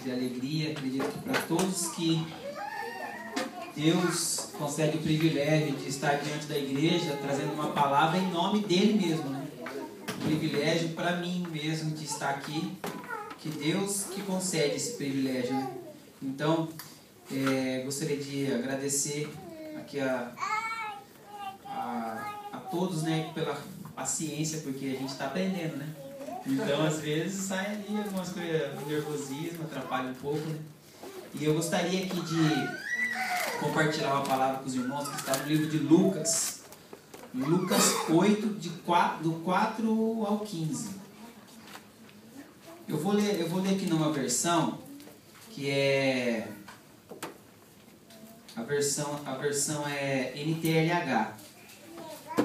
de alegria. Acredito que para todos que Deus concede o privilégio de estar diante da igreja, trazendo uma palavra em nome dele mesmo, né? Privilégio para mim mesmo de estar aqui, que Deus que concede esse privilégio, né? Então, gostaria de agradecer aqui a todos, né, pela paciência, porque a gente está aprendendo, né? Então, às vezes, sai ali algumas coisas, o nervosismo atrapalha um pouco, né? E eu gostaria aqui de compartilhar uma palavra com os irmãos que está no livro de Lucas. Lucas 8, do 4 ao 15. Eu vou ler aqui numa versão que é... A versão é NTLH.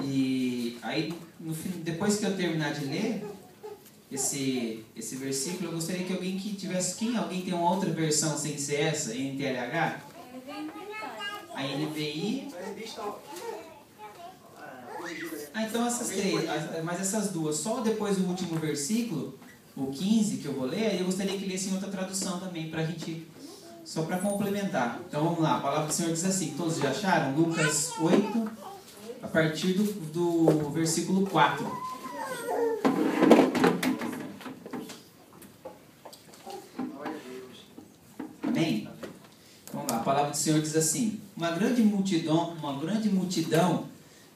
E aí, no fim, depois que eu terminar de ler esse versículo, eu gostaria que alguém que tivesse... Alguém tem uma outra versão sem ser essa, NTLH? A NVI... então essas três, mas essas duas, só depois do último versículo, o 15 que eu vou ler, eu gostaria que lesse em outra tradução também, pra gente, só para complementar. Então vamos lá, a palavra do Senhor diz assim, todos já acharam? Lucas 8, a partir do versículo 4. Amém? Vamos lá, a palavra do Senhor diz assim, uma grande multidão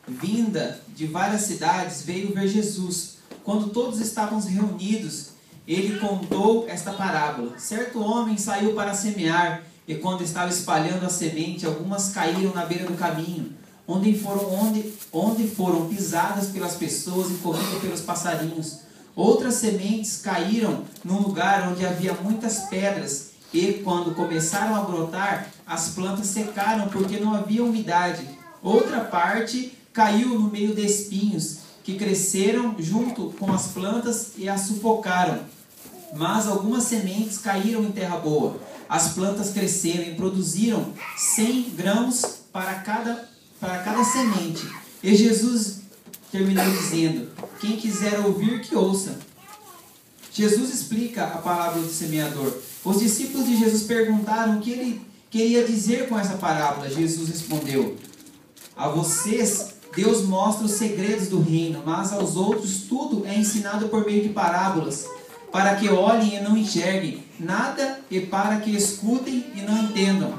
vinda de várias cidades veio ver Jesus. Quando todos estavam reunidos, ele contou esta parábola. Certo homem saiu para semear, e quando estava espalhando a semente, algumas caíram na beira do caminho, onde foram pisadas pelas pessoas e comidas pelos passarinhos. Outras sementes caíram num lugar onde havia muitas pedras, e quando começaram a brotar, as plantas secaram porque não havia umidade. Outra parte caiu no meio de espinhos, que cresceram junto com as plantas e as sufocaram. Mas algumas sementes caíram em terra boa. As plantas cresceram e produziram 100 grãos para cada semente. E Jesus terminou dizendo, quem quiser ouvir, que ouça. Jesus explica a parábola do semeador. Os discípulos de Jesus perguntaram o que ele queria dizer com essa parábola. Jesus respondeu, a vocês Deus mostra os segredos do reino, mas aos outros tudo é ensinado por meio de parábolas, para que olhem e não enxerguem nada e para que escutem e não entendam.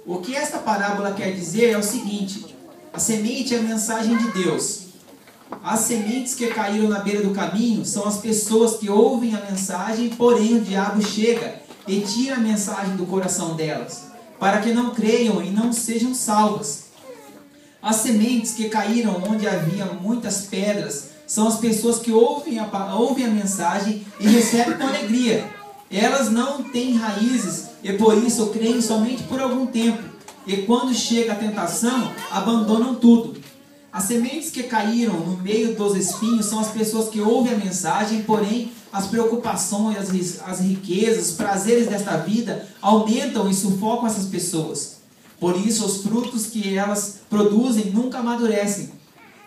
O que esta parábola quer dizer é o seguinte, a semente é a mensagem de Deus. As sementes que caíram na beira do caminho são as pessoas que ouvem a mensagem, porém o diabo chega e tira a mensagem do coração delas, para que não creiam e não sejam salvas. As sementes que caíram onde havia muitas pedras são as pessoas que ouvem a mensagem e recebem com alegria. Elas não têm raízes e por isso creem somente por algum tempo. E quando chega a tentação, abandonam tudo. As sementes que caíram no meio dos espinhos são as pessoas que ouvem a mensagem, porém as preocupações, as riquezas, os prazeres desta vida aumentam e sufocam essas pessoas. Por isso, os frutos que elas produzem nunca amadurecem.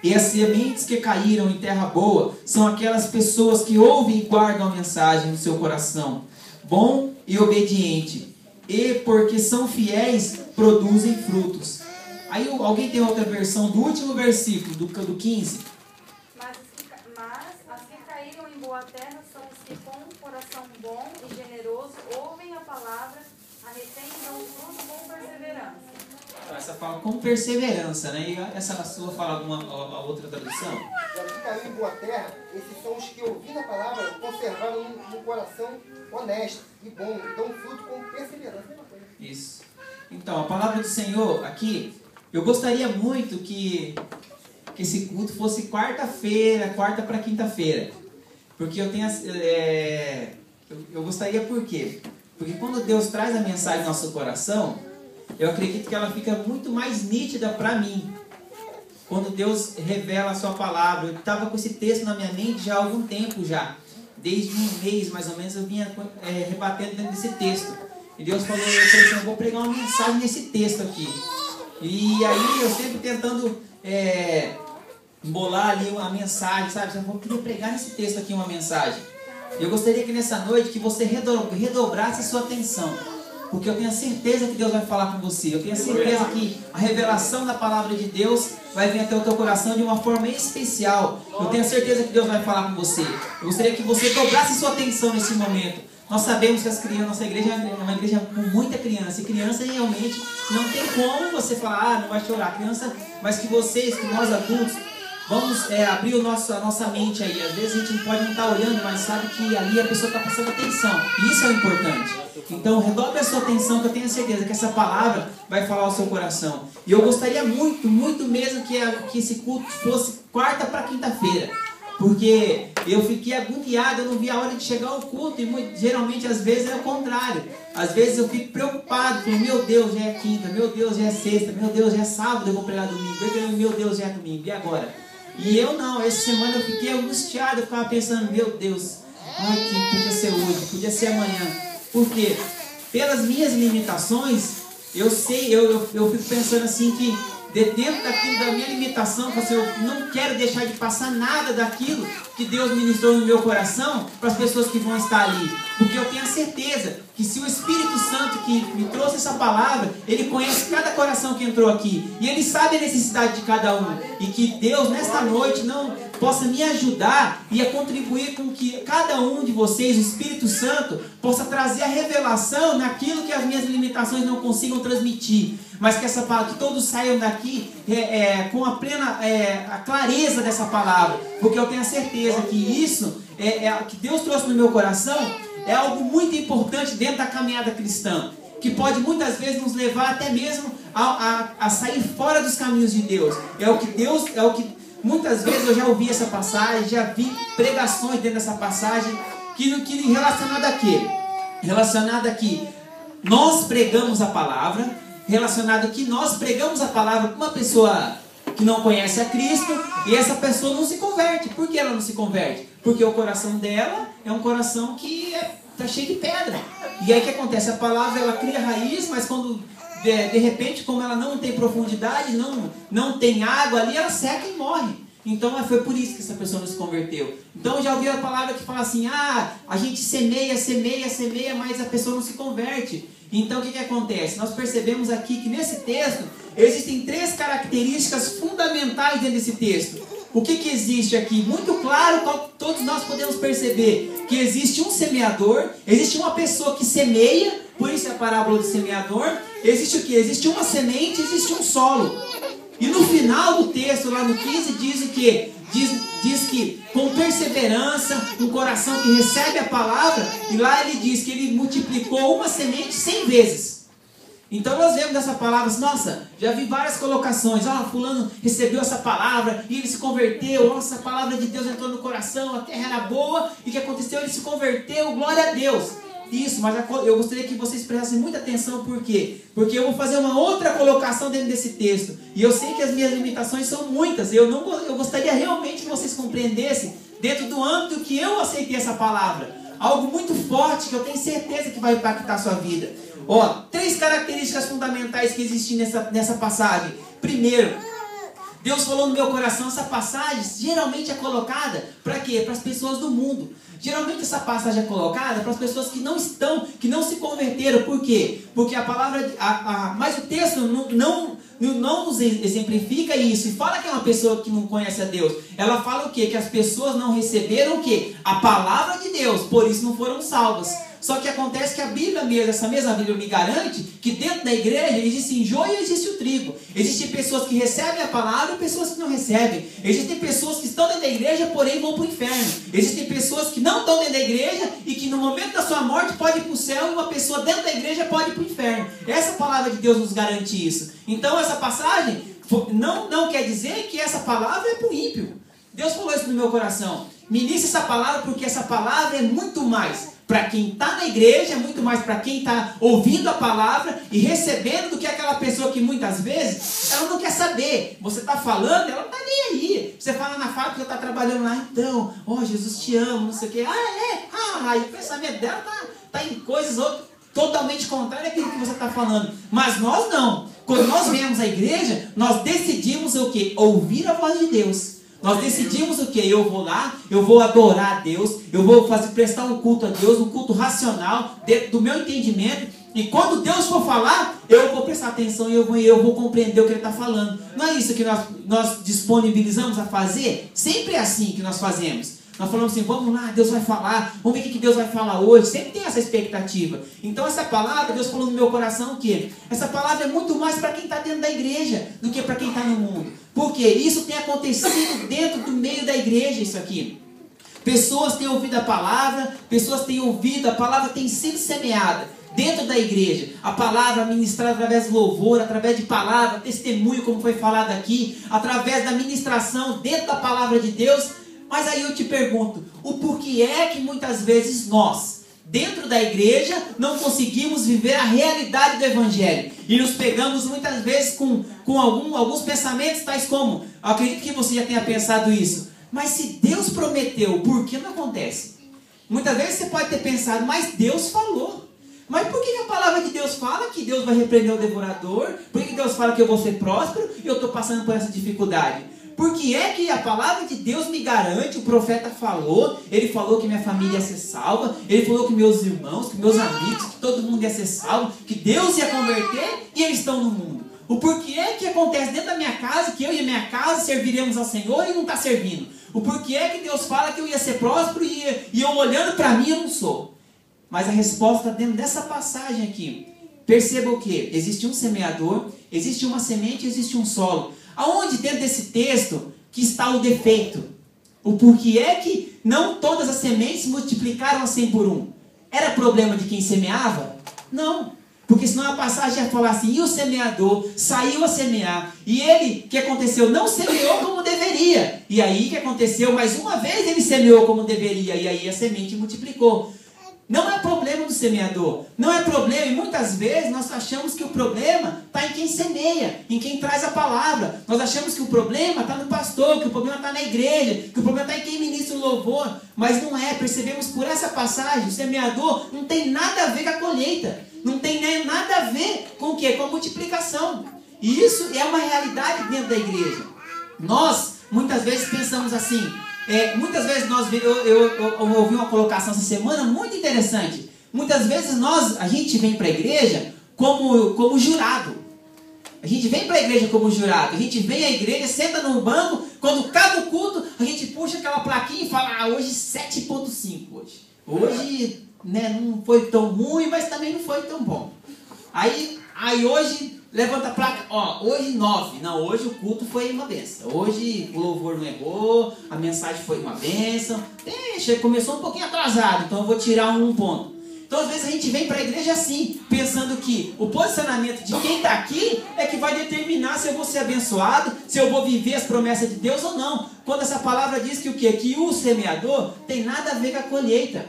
E as sementes que caíram em terra boa são aquelas pessoas que ouvem e guardam a mensagem no seu coração, bom e obediente. E porque são fiéis, produzem frutos. Aí alguém tem outra versão do último versículo, do 15? Mas as que caíram em boa terra são os que com um coração bom e generoso ouvem a palavra, a retém e dão fruto com perseverança. Então, essa fala com perseverança, né? E essa sua fala alguma outra tradução? Os que caíram em boa terra, esses são os que ouvindo a palavra conservaram um coração honesto e bom, e dão fruto com perseverança. Isso. Então, a palavra do Senhor aqui, eu gostaria muito que esse culto fosse quarta para quinta-feira. Porque eu tenho... eu gostaria por quê? Porque quando Deus traz a mensagem no nosso coração, eu acredito que ela fica muito mais nítida para mim. Quando Deus revela a sua palavra. Eu estava com esse texto na minha mente já há algum tempo já. Desde um mês, mais ou menos, eu vinha rebatendo dentro desse texto. E Deus falou, eu vou pregar uma mensagem nesse texto aqui. E aí eu sempre tentando embolar ali uma mensagem, sabe? Eu queria pregar nesse texto aqui uma mensagem. Eu gostaria que nessa noite que você redobrasse a sua atenção, porque eu tenho a certeza que Deus vai falar com você. Eu tenho a certeza que a revelação da palavra de Deus vai vir até o teu coração de uma forma especial. Eu tenho a certeza que Deus vai falar com você. Eu gostaria que você dobrasse sua atenção nesse momento. Nós sabemos que as crianças, nossa igreja é uma igreja com muita criança. E criança realmente não tem como você falar, não vai chorar. Criança, mas que vocês, que nós adultos, vamos abrir a nossa mente aí. Às vezes a gente não pode não estar olhando, mas sabe que ali a pessoa está prestando atenção. E isso é o importante. Então redobre a sua atenção, que eu tenho certeza que essa palavra vai falar ao seu coração. E eu gostaria muito, muito mesmo que esse culto fosse quarta para quinta-feira. Porque eu fiquei agoniado, eu não vi a hora de chegar ao culto. E geralmente, às vezes, é o contrário. Às vezes eu fico preocupado, falando, meu Deus, já é quinta, meu Deus, já é sexta, meu Deus, já é sábado, eu vou pregar domingo, meu Deus, já é domingo, e agora? E eu não, essa semana eu fiquei angustiado, eu ficava pensando, meu Deus, que podia ser hoje, podia ser amanhã. Por quê? Pelas minhas limitações, eu sei, eu fico pensando assim que dentro daquilo, da minha limitação, eu não quero deixar de passar nada daquilo que Deus ministrou no meu coração para as pessoas que vão estar ali. Porque eu tenho a certeza que se o Espírito Santo que me trouxe essa palavra, ele conhece cada coração que entrou aqui. E ele sabe a necessidade de cada um. E que Deus, nesta noite, não possa me ajudar e a contribuir com que cada um de vocês, o Espírito Santo, possa trazer a revelação naquilo que as minhas limitações não consigam transmitir. Mas que essa palavra, que todos saiam daqui com a plena a clareza dessa palavra. Porque eu tenho a certeza que isso, que Deus trouxe no meu coração, é algo muito importante dentro da caminhada cristã. Que pode muitas vezes nos levar até mesmo a sair fora dos caminhos de Deus. Muitas vezes eu já ouvi essa passagem, já vi pregações dentro dessa passagem, que relacionada a quê? Relacionada a que nós pregamos a palavra, relacionado a que nós pregamos a palavra para uma pessoa que não conhece a Cristo, e essa pessoa não se converte. Por que ela não se converte? Porque o coração dela é um coração que está cheio de pedra. E aí o que acontece? A palavra ela cria raiz, mas quando de repente, como ela não tem profundidade, não tem água ali, ela seca e morre. Então foi por isso que essa pessoa não se converteu. Então eu já ouvi a palavra que fala assim, a gente semeia, mas a pessoa não se converte. Então o que acontece? Nós percebemos aqui que nesse texto existem 3 características fundamentais dentro desse texto. O que existe aqui? Muito claro, todos nós podemos perceber que existe um semeador, existe uma pessoa que semeia, por isso é a parábola do semeador. Existe o que? Existe uma semente, existe um solo. E no final do texto, lá no 15, diz o quê? Diz que com perseverança, um coração que recebe a palavra, e lá ele diz que ele multiplicou uma semente 100 vezes. Então nós vemos dessa palavra, nossa, já vi várias colocações, fulano recebeu essa palavra e ele se converteu, nossa, a palavra de Deus entrou no coração, a terra era boa, e o que aconteceu? Ele se converteu, glória a Deus. Isso, mas eu gostaria que vocês prestassem muita atenção, por quê? Porque eu vou fazer uma outra colocação dentro desse texto, e eu sei que as minhas limitações são muitas, eu gostaria realmente que vocês compreendessem, dentro do âmbito que eu aceitei essa palavra, algo muito forte que eu tenho certeza que vai impactar a sua vida. 3 características fundamentais que existem nessa passagem. Primeiro, Deus falou no meu coração, essa passagem geralmente é colocada para quê? Para as pessoas do mundo. Geralmente essa passagem é colocada para as pessoas que não se converteram. Por quê? Porque a palavra, mas o texto não nos exemplifica isso. E fala que é uma pessoa que não conhece a Deus. Ela fala o quê? Que as pessoas não receberam o quê? A palavra de Deus, por isso não foram salvas. Só que acontece que a Bíblia mesmo, essa mesma Bíblia me garante que dentro da igreja existe joio e existe o trigo. Existem pessoas que recebem a palavra e pessoas que não recebem. Existem pessoas que estão dentro da igreja, porém vão para o inferno. Existem pessoas que não estão dentro da igreja e que no momento da sua morte pode ir para o céu, e uma pessoa dentro da igreja pode ir para o inferno. Essa palavra de Deus nos garante isso. Então essa passagem não quer dizer que essa palavra é para o ímpio. Deus falou isso no meu coração. Ministre essa palavra, porque essa palavra é muito mais para quem está na igreja, muito mais para quem está ouvindo a palavra e recebendo, do que aquela pessoa que muitas vezes ela não quer saber. Você está falando, ela não está nem aí. Você fala na fábrica, está trabalhando lá, então, Jesus te ama, não sei o quê. E o pensamento dela está em coisas totalmente contrárias àquilo que você está falando. Mas nós não. Quando nós viemos à igreja, nós decidimos o quê? Ouvir a voz de Deus. Nós decidimos o quê? Eu vou lá, eu vou adorar a Deus, eu vou prestar um culto a Deus, um culto racional, dentro do meu entendimento. E quando Deus for falar, eu vou prestar atenção e eu vou compreender o que Ele está falando. Não é isso que nós disponibilizamos a fazer? Sempre é assim que nós fazemos. Nós falamos assim, vamos lá, Deus vai falar, vamos ver o que Deus vai falar hoje. Sempre tem essa expectativa. Então essa palavra, Deus falou no meu coração o quê? Essa palavra é muito mais para quem está dentro da igreja do que para quem está no mundo. Porque isso tem acontecido dentro do meio da igreja, isso aqui. Pessoas têm ouvido a palavra, a palavra tem sido semeada dentro da igreja. A palavra ministrada através do louvor, através de palavra, testemunho, como foi falado aqui, através da ministração dentro da palavra de Deus. Mas aí eu te pergunto, o porquê é que muitas vezes nós, dentro da igreja, não conseguimos viver a realidade do evangelho? E nos pegamos muitas vezes com alguns pensamentos tais como, eu acredito que você já tenha pensado isso, mas se Deus prometeu, por que não acontece? Muitas vezes você pode ter pensado, mas Deus falou. Mas por que a palavra de Deus fala que Deus vai repreender o devorador? Por que Deus fala que eu vou ser próspero e eu estou passando por essa dificuldade? Porque é que a palavra de Deus me garante, o profeta falou, ele falou que minha família ia ser salva, ele falou que meus irmãos, que meus amigos, que todo mundo ia ser salvo, que Deus ia converter e eles estão no mundo. O porquê é que acontece dentro da minha casa, que eu e a minha casa serviremos ao Senhor e não está servindo. O porquê é que Deus fala que eu ia ser próspero e eu olhando para mim eu não sou. Mas a resposta está dentro dessa passagem aqui. Perceba o que? Existe um semeador, existe uma semente, existe um solo. Aonde dentro desse texto que está o defeito? O porquê é que não todas as sementes multiplicaram a 100 por 1? Era problema de quem semeava? Não. Porque senão a passagem ia falar assim, e o semeador saiu a semear, e ele, o que aconteceu? Não semeou como deveria. E aí o que aconteceu? Mais uma vez ele semeou como deveria, e aí a semente multiplicou. Não é problema do semeador, não é problema, e muitas vezes nós achamos que o problema está em quem semeia, em quem traz a palavra. Nós achamos que o problema está no pastor, que o problema está na igreja, que o problema está em quem ministra o louvor, mas não é. Percebemos por essa passagem, o semeador não tem nada a ver com a colheita, não tem nada a ver com o quê? Com a multiplicação. E isso é uma realidade dentro da igreja. Nós, muitas vezes, pensamos assim. Muitas vezes eu ouvi uma colocação essa semana muito interessante. Muitas vezes a gente vem para a igreja como jurado. A gente vem para a igreja como jurado. A gente vem à igreja, senta no banco, quando acaba o culto, a gente puxa aquela plaquinha e fala, hoje 7.5 hoje. Hoje, né, não foi tão ruim, mas também não foi tão bom. Aí hoje levanta a placa, hoje 9. Não, hoje o culto foi uma bênção. Hoje o louvor não errou, a mensagem foi uma bênção. Começou um pouquinho atrasado, então eu vou tirar um ponto. Então às vezes a gente vem para a igreja assim, pensando que o posicionamento de quem está aqui é que vai determinar se eu vou ser abençoado, se eu vou viver as promessas de Deus ou não. Quando essa palavra diz que o quê? Que o semeador tem nada a ver com a colheita.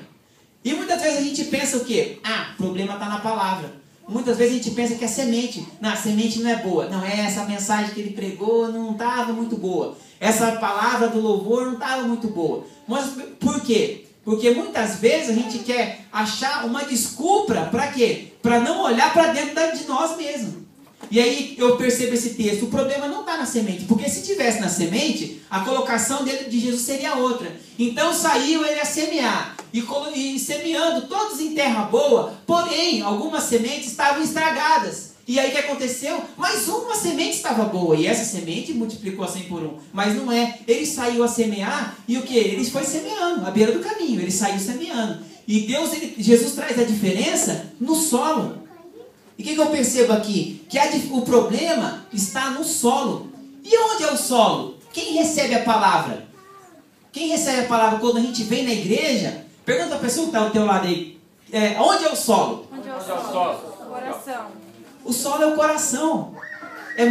E muitas vezes a gente pensa o quê? O problema está na palavra. Muitas vezes a gente pensa que é semente. Não, a semente não é boa. Não, essa mensagem que ele pregou não estava muito boa. Essa palavra do louvor não estava muito boa. Mas por quê? Porque muitas vezes a gente quer achar uma desculpa para quê? Para não olhar para dentro de nós mesmos. E aí eu percebo esse texto. O problema não está na semente. Porque se tivesse na semente, a colocação de Jesus seria outra. Então saiu ele a semear. E semeando todos em terra boa. Porém, algumas sementes estavam estragadas. E aí o que aconteceu? Mais uma semente estava boa. E essa semente multiplicou a 100 por 1. Mas não é. Ele saiu a semear. E o que? Ele foi semeando. À beira do caminho. Ele saiu semeando. E Jesus traz a diferença no solo. E o que eu percebo aqui? Que o problema está no solo. E onde é o solo? Quem recebe a palavra? Quem recebe a palavra quando a gente vem na igreja? Pergunta a pessoa que está ao teu lado aí. Onde é o solo? Onde é o solo? Coração. O solo é o coração. É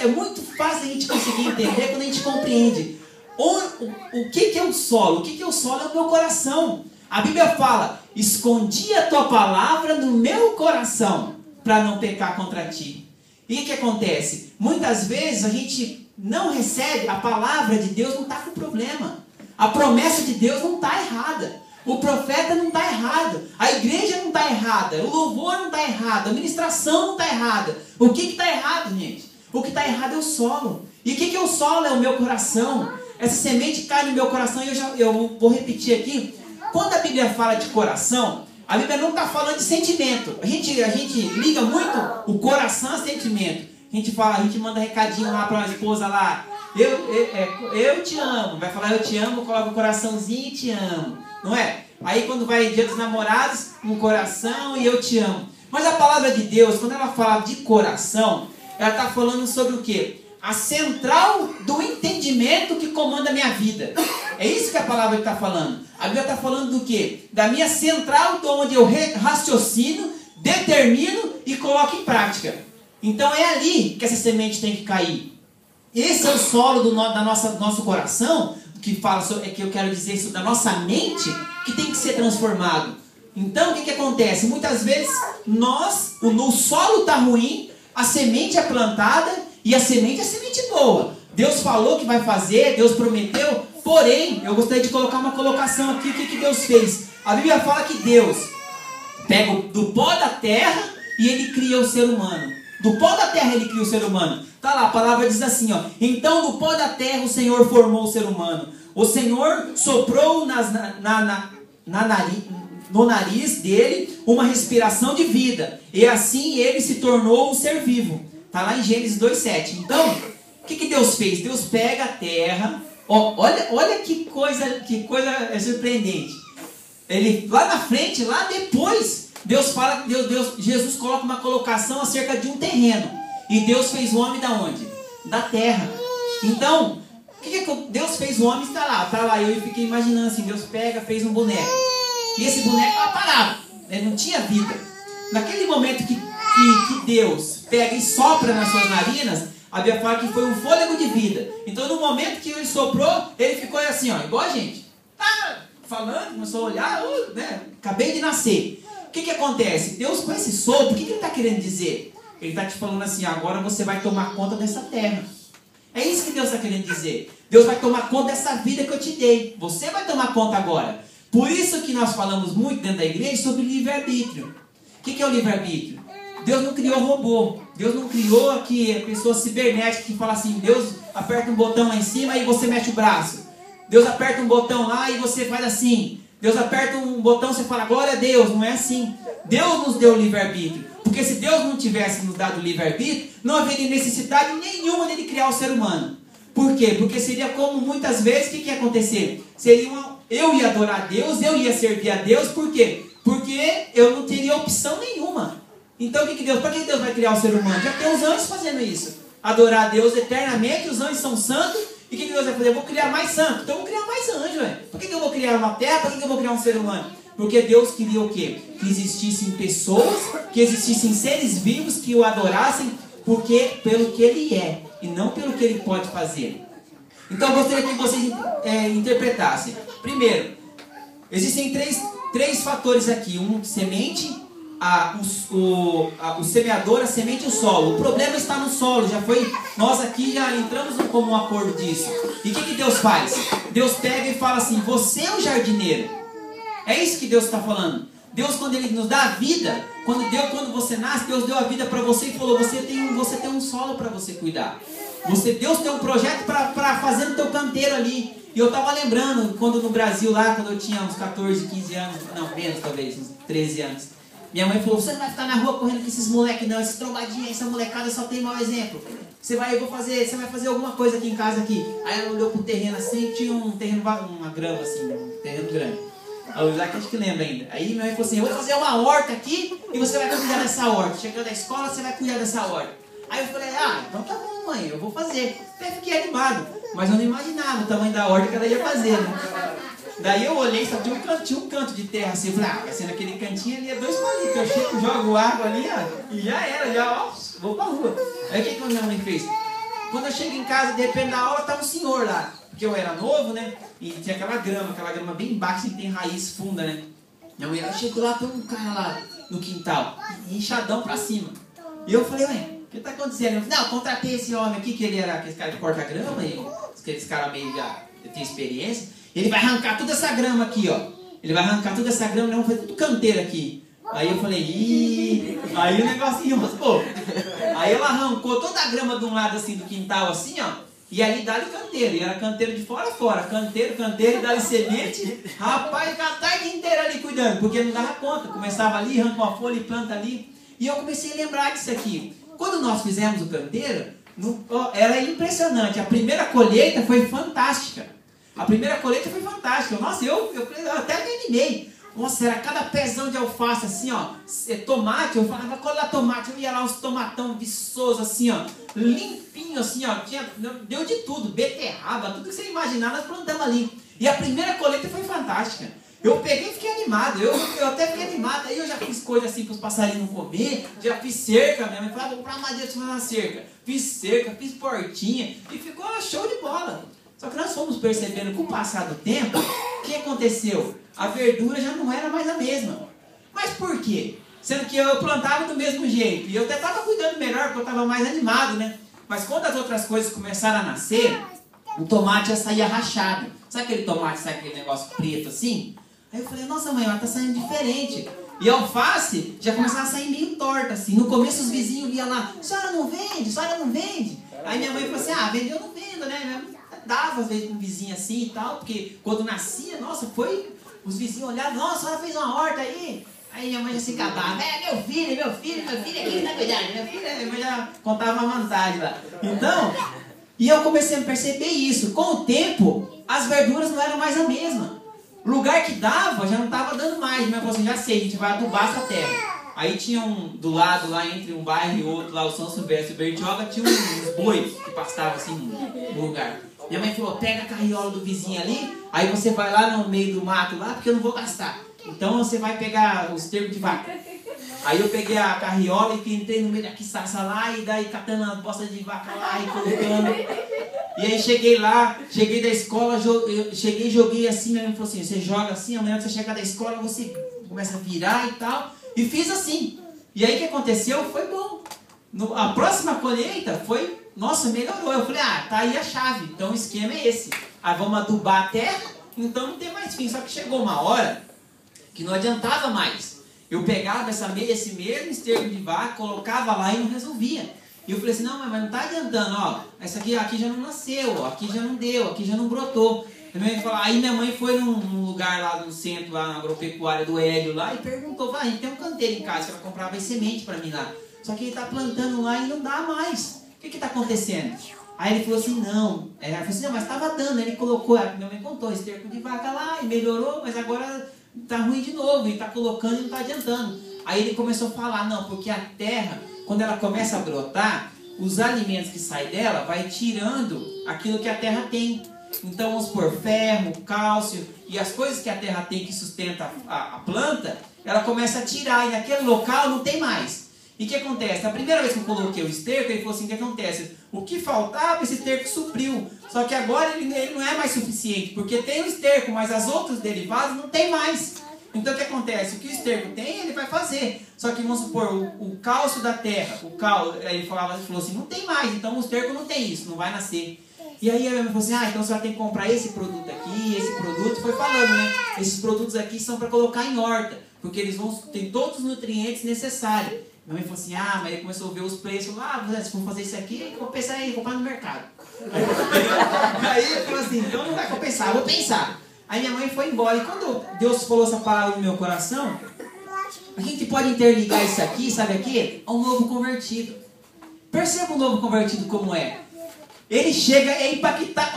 muito fácil a gente conseguir entender quando a gente compreende. O que é o solo? O que é o solo? É o meu coração. A Bíblia fala, escondi a tua palavra no meu coração, para não pecar contra ti. E o que acontece? Muitas vezes a gente não recebe, a palavra de Deus não está com problema. A promessa de Deus não está errada. O profeta não está errado. A igreja não está errada. O louvor não está errado. A ministração não está errada. O que está errado, gente? O que está errado é o solo. E o que é o solo? É o meu coração. essa semente cai no meu coração e eu vou repetir aqui. Quando a Bíblia fala de coração, a Bíblia não está falando de sentimento. A gente liga muito o coração a sentimento. A gente manda recadinho lá para uma esposa lá. Eu te amo. Vai falar eu te amo, coloca o coraçãozinho e te amo. Não é? Aí quando vai dia dos namorados, um coração e eu te amo. Mas a palavra de Deus, quando ela fala de coração, ela está falando sobre o quê? A central do entendimento que comanda a minha vida. É isso que a palavra está falando. A Bíblia está falando do quê? Da minha central, de onde eu raciocino, determino e coloco em prática. Então é ali que essa semente tem que cair. Esse é o solo do nosso coração, que fala sobre, que eu quero dizer isso, da nossa mente, que tem que ser transformado. Então o que acontece? Muitas vezes o solo está ruim, a semente é plantada e a semente é semente boa. Deus falou que vai fazer, Deus prometeu. Porém, eu gostaria de colocar uma colocação aqui. O que Deus fez? A Bíblia fala que Deus pega do pó da terra e Ele cria o ser humano. Do pó da terra Ele cria o ser humano. Tá lá, a palavra diz assim, ó. Então do pó da terra o Senhor formou o ser humano. O Senhor soprou no nariz dele uma respiração de vida. E assim ele se tornou um ser vivo. Está lá em Gênesis 2,7. Então, o que Deus fez? Deus pega a terra. Ó, olha que coisa surpreendente. Ele, lá na frente, lá depois, Deus fala, Jesus coloca uma colocação acerca de um terreno. E Deus fez o homem da onde? Da terra. Então, o que Deus fez o homem? Está lá. Eu fiquei imaginando assim, Deus fez um boneco. E esse boneco estava parado. Ele não tinha vida. Naquele momento que Deus pega e sopra nas suas narinas, a Bíblia fala que foi um fôlego de vida. Então no momento que ele soprou, ele ficou assim, ó, igual a gente. Falando, começou a olhar, né? Acabei de nascer. O que acontece? Deus com esse sopro, o que ele está querendo dizer? Ele está te falando assim, agora você vai tomar conta dessa terra. É isso que Deus está querendo dizer. Deus vai tomar conta dessa vida que eu te dei. Você vai tomar conta agora. Por isso que nós falamos muito dentro da igreja sobre livre-arbítrio. O que é o livre-arbítrio? Deus não criou robô. Deus não criou aqui a pessoa cibernética que fala assim, Deus aperta um botão lá em cima e você mexe o braço. Deus aperta um botão lá e você faz assim. Deus aperta um botão e você fala, glória a Deus. Não é assim. Deus nos deu o livre-arbítrio. Porque se Deus não tivesse nos dado o livre-arbítrio, não haveria necessidade nenhuma dele criar o ser humano. Por quê? Porque seria como muitas vezes, o que ia acontecer? Eu ia adorar a Deus, eu ia servir a Deus, por quê? Porque eu não teria opção nenhuma. Então para que Deus vai criar o ser humano? Já tem os anjos fazendo isso. Adorar a Deus eternamente, os anjos são santos. E o que Deus vai fazer? Eu vou criar mais santo. Então eu vou criar mais anjos, velho. Por que eu vou criar uma terra? Por que eu vou criar um ser humano? Porque Deus queria o quê? Que existissem pessoas, que existissem seres vivos que o adorassem pelo que ele é e não pelo que ele pode fazer. Então eu gostaria que vocês interpretassem. Primeiro, existem três fatores aqui. Semente, o semeador, a semente e o solo. O problema está no solo. Nós aqui já entramos em comum acordo disso. E o que Deus faz? Deus pega e fala assim, você é o jardineiro. É isso que Deus está falando. Deus, quando Ele nos dá a vida, quando você nasce, Deus deu a vida para você e falou, você tem um solo para você cuidar. Deus tem um projeto para fazer no teu canteiro ali. E eu estava lembrando, quando no Brasil lá, quando eu tinha uns 14, 15 anos, não, menos talvez, uns 13 anos. Minha mãe falou, você não vai ficar na rua correndo com esses moleques não, esses trombadinhos, essa molecada só tem mau exemplo. Você vai fazer alguma coisa aqui em casa aqui. Aí ela olhou pro terreno assim, tinha um terreno, uma grama assim, um terreno grande. O Isaac acho que lembra ainda. Aí minha mãe falou assim, eu vou fazer uma horta aqui e você vai cuidar dessa horta. Chegando da escola, você vai cuidar dessa horta. Aí eu falei, então tá bom mãe, eu vou fazer. Até fiquei animado, mas eu não imaginava o tamanho da horta que ela ia fazer, né? Daí eu olhei, só tinha um canto de terra assim, eu falei, vai ser naquele cantinho ali, 2 palitos, eu chego, jogo água ali, ó, e já era, vou pra rua. Aí o que a minha mãe fez? Quando eu chego em casa, de repente da aula, tá um senhor lá, porque eu era novo, né, e tinha aquela grama bem baixa, que tem raiz funda, né. Minha mãe, eu chego lá, tem um cara lá no quintal, inchadão pra cima. E eu falei, o que tá acontecendo? Eu falei, não, eu contratei esse homem aqui, que ele era aquele cara que corta grama, aqueles caras meio já tem experiência. Ele vai arrancar toda essa grama aqui, ó. Ele vai arrancar toda essa grama, vamos fazer tudo canteiro aqui. Aí eu falei, aí o negocinho rasgou. Aí ela arrancou toda a grama de um lado assim do quintal, assim, ó. E ali dá-lhe canteiro, e era canteiro de fora a fora, canteiro, e dá-lhe semente. Rapaz, a tarde inteira ali cuidando, porque não dava conta. Começava ali, arranca uma folha e planta ali. E eu comecei a lembrar disso aqui. Quando nós fizemos o canteiro, era impressionante. A primeira colheita foi fantástica. Nossa, eu até me animei. Nossa, era cada pezão de alface assim, ó. Tomate, eu falava, cola tomate. Eu ia lá, uns tomatão viçoso assim, ó. Limpinho assim, ó. Deu de tudo, beterraba, tudo que você imaginar, nós plantamos ali. E a primeira colheita foi fantástica. Eu peguei e fiquei animado. Eu até fiquei animado. Aí eu já fiz coisa assim para os passarinhos comer. Já fiz cerca. Minha mãe falava, vou comprar madeira para fazer uma cerca. Fiz cerca, fiz portinha. E ficou show de bola. Só que nós fomos percebendo com o passar do tempo, o que aconteceu? A verdura já não era mais a mesma. Mas por quê? Sendo que eu plantava do mesmo jeito. E eu até estava cuidando melhor, porque eu estava mais animado, né? Mas quando as outras coisas começaram a nascer, o tomate já saía rachado. Sabe aquele tomate, sabe aquele negócio preto assim? Aí eu falei, nossa mãe, ela tá saindo diferente. E a alface já começava a sair meio torta assim. No começo os vizinhos iam lá, senhora não vende? Aí minha mãe falou assim, vender eu não vendo, né? Dava às vezes com um vizinho assim e tal, porque quando nascia, nossa, os vizinhos olhavam, nossa, ela fez uma horta aí. Aí minha mãe já se acabava, meu filho aqui que tá cuidando, minha mãe já contava uma vantagem lá. Então, e eu comecei a perceber isso. Com o tempo, as verduras não eram mais a mesma. O lugar que dava já não estava dando mais. Minha mãe falou assim, já sei, a gente vai adubar essa terra. Aí tinha do lado, lá entre um bairro e outro, lá o São Silvestre e o Bertioga, tinha uns bois que pastavam assim no lugar. Minha mãe falou, pega a carriola do vizinho ali, aí você vai lá no meio do mato lá, porque eu não vou gastar. Então você vai pegar os termos de vaca. Aí eu peguei a carriola e entrei no meio da quiçaça lá, e daí catando as bostas de vaca lá e colocando. E aí cheguei da escola, joguei assim, minha mãe falou assim, você joga assim, amanhã que você chegar da escola, você começa a virar e tal. E fiz assim. E aí o que aconteceu? Foi bom. A próxima colheita foi, nossa, melhorou. Eu falei, tá aí a chave. Então o esquema é esse. Aí vamos adubar a terra, então não tem mais fim. Só que chegou uma hora que não adiantava mais. Eu pegava esse mesmo esterco de vaca, colocava lá e não resolvia. E eu falei assim, não, mas não está adiantando, ó. Essa aqui já não nasceu, ó, aqui já não deu, aqui já não brotou. Aí minha mãe foi num lugar lá no centro, lá na agropecuária do Hélio lá, e perguntou, a gente tem um canteiro em casa, que ela comprava semente para mim lá. Só que ele está plantando lá e não dá mais. O que está acontecendo? Aí ele falou assim, não. Ela falou assim, não, mas estava dando. Ele colocou, minha mãe contou, esterco de vaca lá, e melhorou, mas agora está ruim de novo, e está colocando e não está adiantando. Aí ele começou a falar, não, porque a terra, quando ela começa a brotar, os alimentos que saem dela vai tirando aquilo que a terra tem. Então vamos por ferro, cálcio e as coisas que a terra tem que sustenta a planta, ela começa a tirar e naquele local não tem mais. E o que acontece? A primeira vez que eu coloquei o esterco, ele falou assim, o que acontece? O que faltava, esse esterco supriu. Só que agora ele não é mais suficiente, porque tem o esterco, mas as outros derivados não tem mais. Então o que acontece? O que o esterco tem, ele vai fazer. Só que vamos supor, o cálcio da terra, ele falou assim, não tem mais, então o esterco não tem isso, não vai nascer. E aí a minha mãe falou assim, então você vai ter que comprar esse produto aqui, esse produto, foi falando, né? Esses produtos aqui são para colocar em horta, porque eles tem todos os nutrientes necessários. Minha mãe falou assim, mas ele começou a ver os preços, se for fazer isso aqui, eu vou pensar em comprar no mercado. Aí ele falou assim, então não vai compensar, eu vou pensar. Aí minha mãe foi embora, e quando Deus falou essa palavra no meu coração, a gente pode interligar isso aqui, sabe aqui? Ao novo convertido. Perceba o novo convertido como é. Ele chega, é impactar.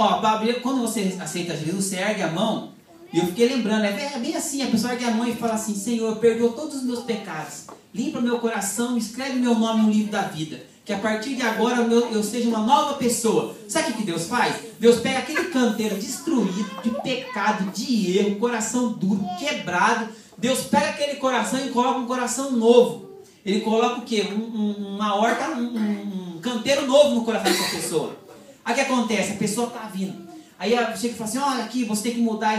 Quando você aceita Jesus, você ergue a mão. E eu fiquei lembrando, é bem assim, a pessoa ergue a mão e fala assim, Senhor, perdoa todos os meus pecados. Limpa meu coração, escreve meu nome no livro da vida. Que a partir de agora eu seja uma nova pessoa. Sabe o que Deus faz? Deus pega aquele canteiro destruído, de pecado, de erro, coração duro, quebrado. Deus pega aquele coração e coloca um coração novo. Ele coloca o quê? Uma horta, um canteiro novo no coração dessa pessoa. Aí o que acontece? A pessoa está vindo. Aí chega e fala assim, olha aqui, você tem que mudar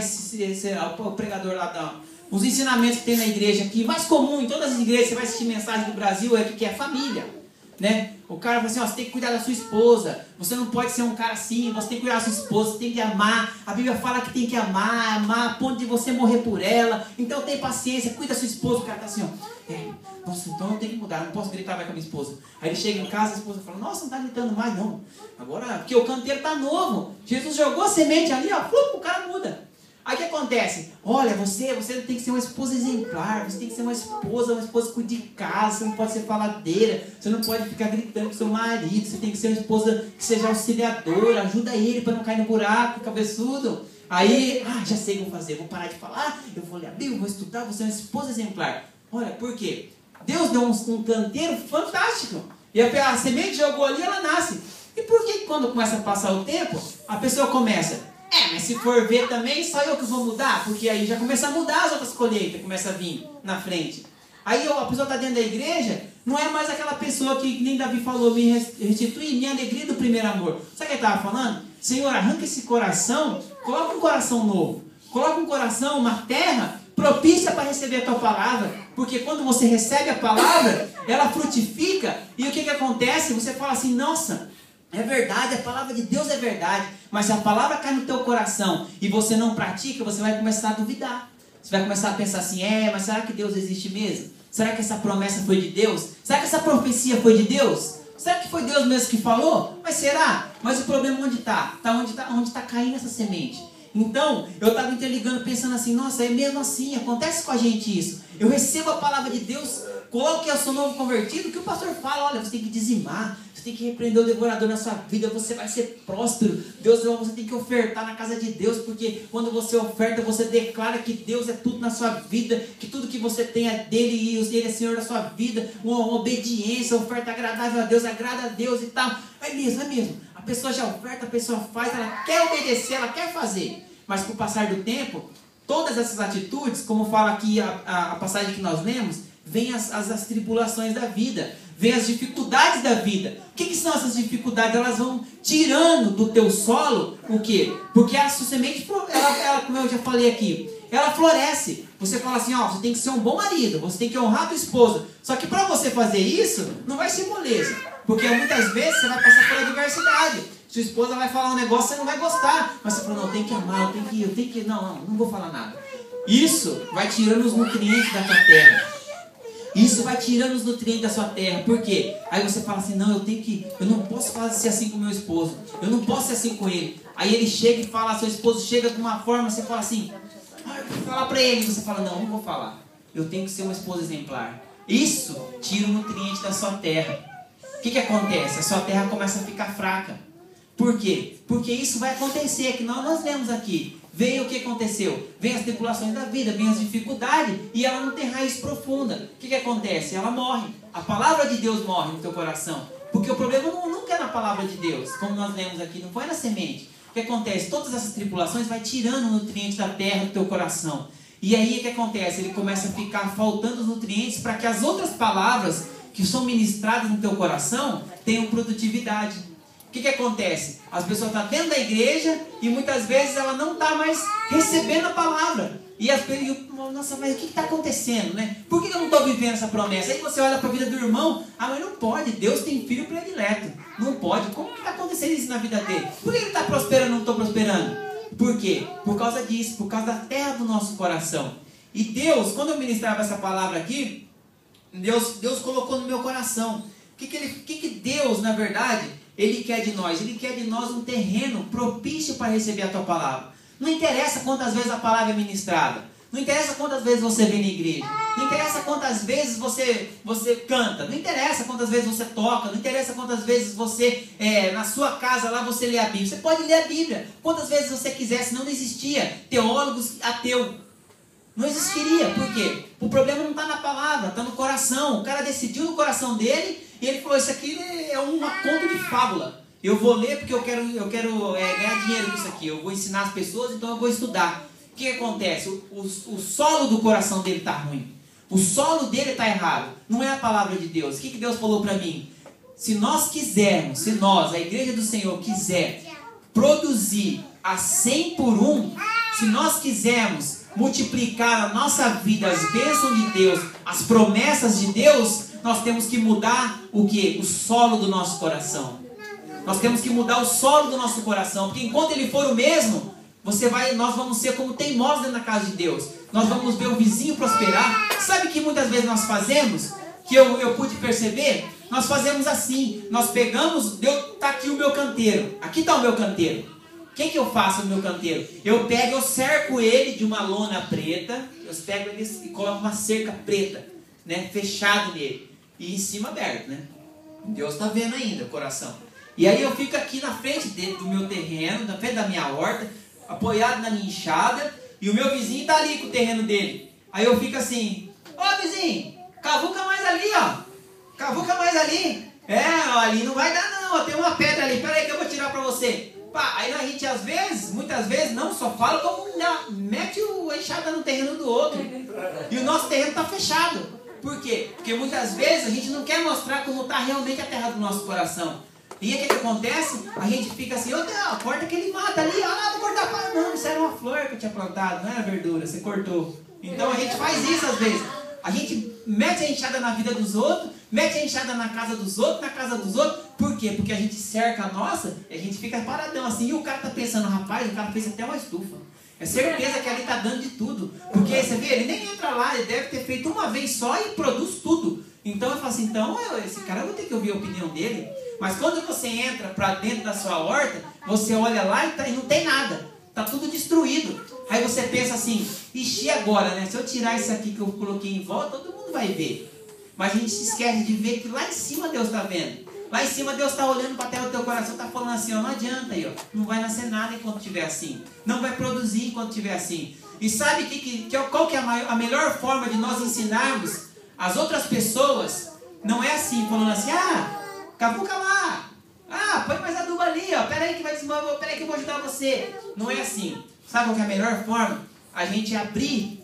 o pregador lá, os ensinamentos que tem na igreja aqui. Mais comum em todas as igrejas, você vai assistir mensagem do Brasil, é que é família. né? O cara fala assim, ó, você tem que cuidar da sua esposa, você não pode ser um cara assim, você tem que cuidar da sua esposa, você tem que amar, a Bíblia fala que tem que amar a ponto de você morrer por ela, então tem paciência, cuida da sua esposa. O cara tá assim, ó, nossa, então eu tenho que mudar, não posso gritar mais com a minha esposa. Aí ele chega em casa, a esposa fala, nossa, não tá gritando mais não, agora, porque o canteiro tá novo, Jesus jogou a semente ali, ó, o cara muda. Aí o que acontece? Olha, você tem que ser uma esposa exemplar, você tem que ser uma esposa que cuide de casa, você não pode ser faladeira, você não pode ficar gritando com seu marido, você tem que ser uma esposa que seja auxiliadora, ajuda ele para não cair no buraco, cabeçudo. Aí, já sei o que eu vou fazer, vou parar de falar, eu vou ler a Bíblia, vou estudar, vou ser uma esposa exemplar. Olha, por quê? Deus deu um canteiro fantástico, e a semente jogou ali, ela nasce. E por que quando começa a passar o tempo, a pessoa começa... mas se for ver também, só eu que vou mudar, porque aí já começa a mudar as outras colheitas, começa a vir na frente. Aí a pessoa está dentro da igreja, não é mais aquela pessoa que nem Davi falou, me restitui minha alegria do primeiro amor. Sabe o que ele estava falando? Senhor, arranca esse coração, coloca um coração novo, coloca um coração, uma terra propícia para receber a tua palavra, porque quando você recebe a palavra, ela frutifica, e o que acontece? Você fala assim, nossa... É verdade, a palavra de Deus é verdade, mas se a palavra cai no teu coração e você não pratica, você vai começar a duvidar. Você vai começar a pensar assim, mas será que Deus existe mesmo? Será que essa promessa foi de Deus? Será que essa profecia foi de Deus? Será que foi Deus mesmo que falou? Mas será? Mas o problema onde está? Onde está caindo essa semente? Então, eu estava interligando pensando assim, nossa, é mesmo assim, acontece com a gente isso. Eu recebo a palavra de Deus, coloco que eu sou novo convertido, que o pastor fala, olha, você tem que dizimar, você tem que repreender o devorador na sua vida, você vai ser próspero. Você tem que ofertar na casa de Deus, porque quando você oferta, você declara que Deus é tudo na sua vida, que tudo que você tem é dele e ele é Senhor da sua vida, uma obediência, uma oferta agradável a Deus, agrada a Deus e tal. É mesmo. A pessoa já oferta, a pessoa faz, ela quer obedecer, ela quer fazer. Mas com o passar do tempo, todas essas atitudes, como fala aqui a passagem que nós lemos, vem as tribulações da vida, vem as dificuldades da vida. O que são essas dificuldades? Elas vão tirando do teu solo o quê? Porque a sua semente, ela, como eu já falei aqui, ela floresce. Você fala assim, você tem que ser um bom marido, você tem que honrar a tua esposa. Só que para você fazer isso, não vai ser moleza. Porque muitas vezes você vai passar pela adversidade. Sua esposa vai falar um negócio, você não vai gostar. Mas você fala, não, eu tenho que amar, eu tenho que... Não vou falar nada. Isso vai tirando os nutrientes da tua terra. Isso vai tirando os nutrientes da sua terra. Por quê? Aí você fala assim, não, eu não posso ser assim com meu esposo. Eu não posso ser assim com ele. Aí ele chega e fala, seu esposo chega de uma forma, você fala assim, eu vou falar pra ele. Você fala, não vou falar. Eu tenho que ser uma esposa exemplar. Isso tira o nutriente da sua terra. O que acontece? A sua terra começa a ficar fraca. Por quê? Porque isso vai acontecer, que nós lemos aqui. Veio o que aconteceu? Vem as tribulações da vida, vem as dificuldades, e ela não tem raiz profunda. O que acontece? Ela morre. A palavra de Deus morre no teu coração. Porque o problema nunca é na palavra de Deus, como nós lemos aqui, não foi na semente. O que acontece? Todas essas tribulações vai tirando o nutriente da terra do teu coração. E aí o que acontece? Ele começa a ficar faltando os nutrientes para que as outras palavras que são ministradas no teu coração tenham produtividade. O que acontece? As pessoas estão dentro da igreja e muitas vezes ela não está mais recebendo a palavra. E as pessoas, nossa, mas o que está acontecendo, né? Por que eu não estou vivendo essa promessa? Aí você olha para a vida do irmão, mas não pode, Deus tem filho predileto. Não pode, como que está acontecendo isso na vida dele? Por que ele está prosperando e não estou prosperando? Por quê? Por causa disso, por causa da terra do nosso coração. E Deus, quando eu ministrava essa palavra aqui, Deus colocou no meu coração. O que Deus, na verdade, Ele quer de nós? Ele quer de nós um terreno propício para receber a tua palavra. Não interessa quantas vezes a palavra é ministrada. Não interessa quantas vezes você vem na igreja. Não interessa quantas vezes você canta. Não interessa quantas vezes você toca. Não interessa quantas vezes você, na sua casa lá, você lê a Bíblia. Você pode ler a Bíblia quantas vezes você quiser, senão não existia teólogos ateu. Não existiria. Por quê? O problema não está na palavra, está no coração. O cara decidiu no coração dele e ele falou, isso aqui é uma conta de fábula. Eu vou ler porque eu quero ganhar dinheiro com isso aqui. Eu vou ensinar as pessoas, então eu vou estudar. O que acontece? O solo do coração dele está ruim. O solo dele está errado. Não é a palavra de Deus. O que Deus falou para mim? Se nós, a igreja do Senhor, quiser produzir a 100 por 1, se nós quisermos multiplicar a nossa vida, as bênçãos de Deus, as promessas de Deus, nós temos que mudar o quê? O solo do nosso coração. Nós temos que mudar o solo do nosso coração, porque enquanto ele for o mesmo, nós vamos ser como teimosos dentro da casa de Deus. Nós vamos ver o vizinho prosperar. Sabe o que muitas vezes nós fazemos? Que eu pude perceber? Nós fazemos assim. Nós pegamos, tá aqui o meu canteiro. Aqui está o meu canteiro. O que eu faço no meu canteiro? Eu cerco ele de uma lona preta. Eu pego ele e coloco uma cerca preta, né? Fechado nele. E em cima aberto, né? Deus está vendo ainda o coração. E aí eu fico aqui na frente do meu terreno, na frente da minha horta, apoiado na minha enxada, e o meu vizinho está ali com o terreno dele. Aí eu fico assim, ô vizinho, cavuca mais ali, ó. Cavuca mais ali. Ali não vai dar não, tem uma pedra ali, pera aí que eu vou tirar para você. Pá, aí a gente muitas vezes, não só fala, como mete a enxada no terreno do outro. E o nosso terreno está fechado. Por quê? Porque muitas vezes a gente não quer mostrar como está realmente a terra do nosso coração. E aí o que acontece? A gente fica assim, corta aquele mato ali, vou cortar. Não, isso era uma flor que eu tinha plantado, não era verdura, você cortou. Então a gente faz isso às vezes. A gente mete a enxada na vida dos outros, mete a enxada na casa dos outros, Por quê? Porque a gente cerca a nossa e a gente fica paradão assim. E o cara tá pensando, rapaz, o cara fez até uma estufa. É certeza que ali tá dando de tudo. Porque você vê, ele nem entra lá, ele deve ter feito uma vez só e produz tudo. Então eu falo assim, esse cara eu vou ter que ouvir a opinião dele. Mas quando você entra para dentro da sua horta, você olha lá e não tem nada. Está tudo destruído. Aí você pensa assim, ixi, agora, né? Se eu tirar isso aqui que eu coloquei em volta, todo mundo vai ver. Mas a gente se esquece de ver que lá em cima Deus está vendo. Lá em cima Deus está olhando para a terra do teu coração, está falando assim, não adianta aí, não vai nascer nada enquanto estiver assim. Não vai produzir enquanto estiver assim. E sabe qual que é a melhor forma de nós ensinarmos as outras pessoas? Não é assim, falando assim, cavuca lá. Põe mais adubo ali, ó. Pera aí que vai desmamar, pera aí que eu vou ajudar você. Não é assim. Sabe qual que é a melhor forma? A gente abrir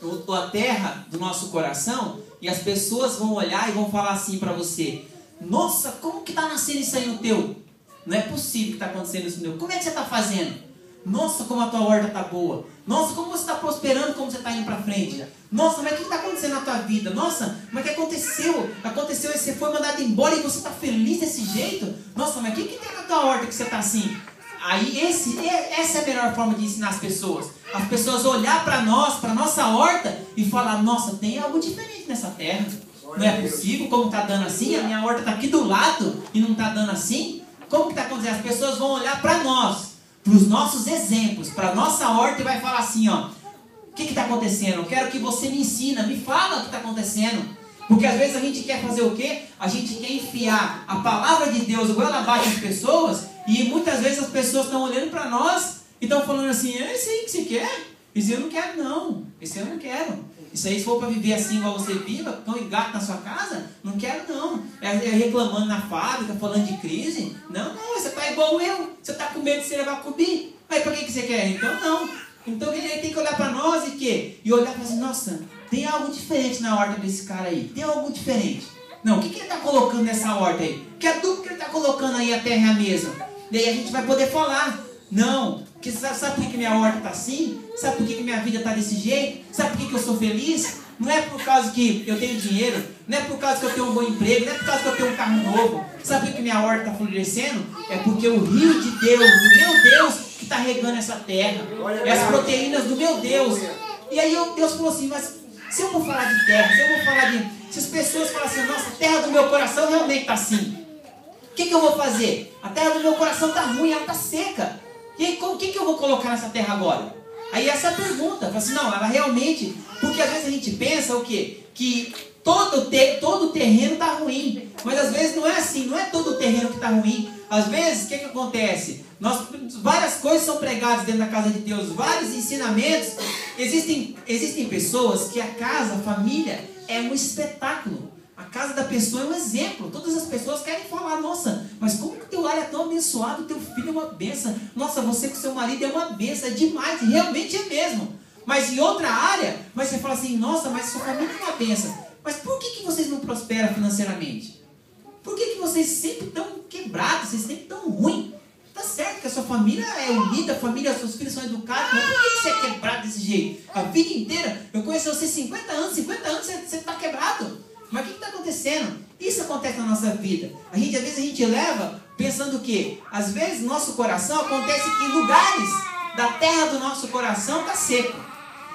a terra do nosso coração e as pessoas vão olhar e vão falar assim para você, nossa, como que tá nascendo isso aí no teu? Não é possível que tá acontecendo isso no teu. Como é que você tá fazendo? Nossa, como a tua horta tá boa. Nossa, como você está prosperando, como você está indo para frente. Nossa, mas o que está acontecendo na tua vida? Nossa, mas o que aconteceu? Aconteceu, você foi mandado embora e você está feliz desse jeito? Nossa, mas o que tem na tua horta que você está assim? Aí essa é a melhor forma de ensinar as pessoas. As pessoas olhar para nós, para nossa horta e falar, nossa, tem algo diferente nessa terra. Não é possível, como está dando assim? A minha horta está aqui do lado e não está dando assim? Como que está acontecendo? As pessoas vão olhar para nós, para os nossos exemplos, para a nossa horta e vai falar assim, ó, o que está acontecendo? Eu quero que você me ensina, me fala o que está acontecendo. Porque às vezes a gente quer fazer o quê? A gente quer enfiar a palavra de Deus igual ela bate as pessoas e muitas vezes as pessoas estão olhando para nós e estão falando assim, esse aí que você quer? Esse eu não quero não, esse eu não quero. Isso aí se for para viver assim igual você viva, cão e gato na sua casa, não quero não. É reclamando na fábrica, falando de crise. Não, você está igual eu, você está com medo de você levar cobir. Aí para que você quer? Então não. Então ele tem que olhar para nós e quê? E olhar para assim, nossa, tem algo diferente na horta desse cara aí. Tem algo diferente. Não, o que ele está colocando nessa horta aí? Que adubo que ele está colocando aí a terra e a mesa? Daí a gente vai poder falar. Não, porque sabe por que minha horta está assim? Sabe por que minha vida está desse jeito? Sabe por que eu sou feliz? Não é por causa que eu tenho dinheiro, não é por causa que eu tenho um bom emprego, não é por causa que eu tenho um carro novo. Sabe por que minha horta está florescendo? É porque o rio de Deus, do meu Deus, que está regando essa terra. É as proteínas do meu Deus. E aí Deus falou assim, mas se eu vou falar de terra, se eu vou falar de... Se as pessoas falam assim, nossa, a terra do meu coração realmente está assim. O que eu vou fazer? A terra do meu coração está ruim, ela está seca. E aí, o que eu vou colocar nessa terra agora? Aí essa é a pergunta. Fala assim, não, ela realmente... Porque às vezes a gente pensa o quê? Que todo o terreno está ruim. Mas às vezes não é assim, não é todo o terreno que está ruim. Às vezes, o que acontece? Várias coisas são pregadas dentro da casa de Deus, vários ensinamentos. Existem pessoas que a casa, a família, é um espetáculo. A casa da pessoa é um exemplo. Todas as pessoas querem falar, nossa, mas como que teu lar é tão abençoado, teu filho é uma bênção. Nossa, você com seu marido é uma bênção, é demais, realmente é mesmo. Mas em outra área, você fala assim, nossa, mas sua família é uma bênção. Mas por que vocês não prosperam financeiramente? Por que vocês sempre estão quebrados, vocês sempre estão ruins? Tá certo que a sua família é unida, a família, seus filhos são educados, mas por que você é quebrado desse jeito? A vida inteira, eu conheço você 50 anos você está quebrado. Mas o que está acontecendo? Isso acontece na nossa vida. Às vezes a gente leva pensando o quê? Às vezes no nosso coração acontece que lugares da terra do nosso coração está seco.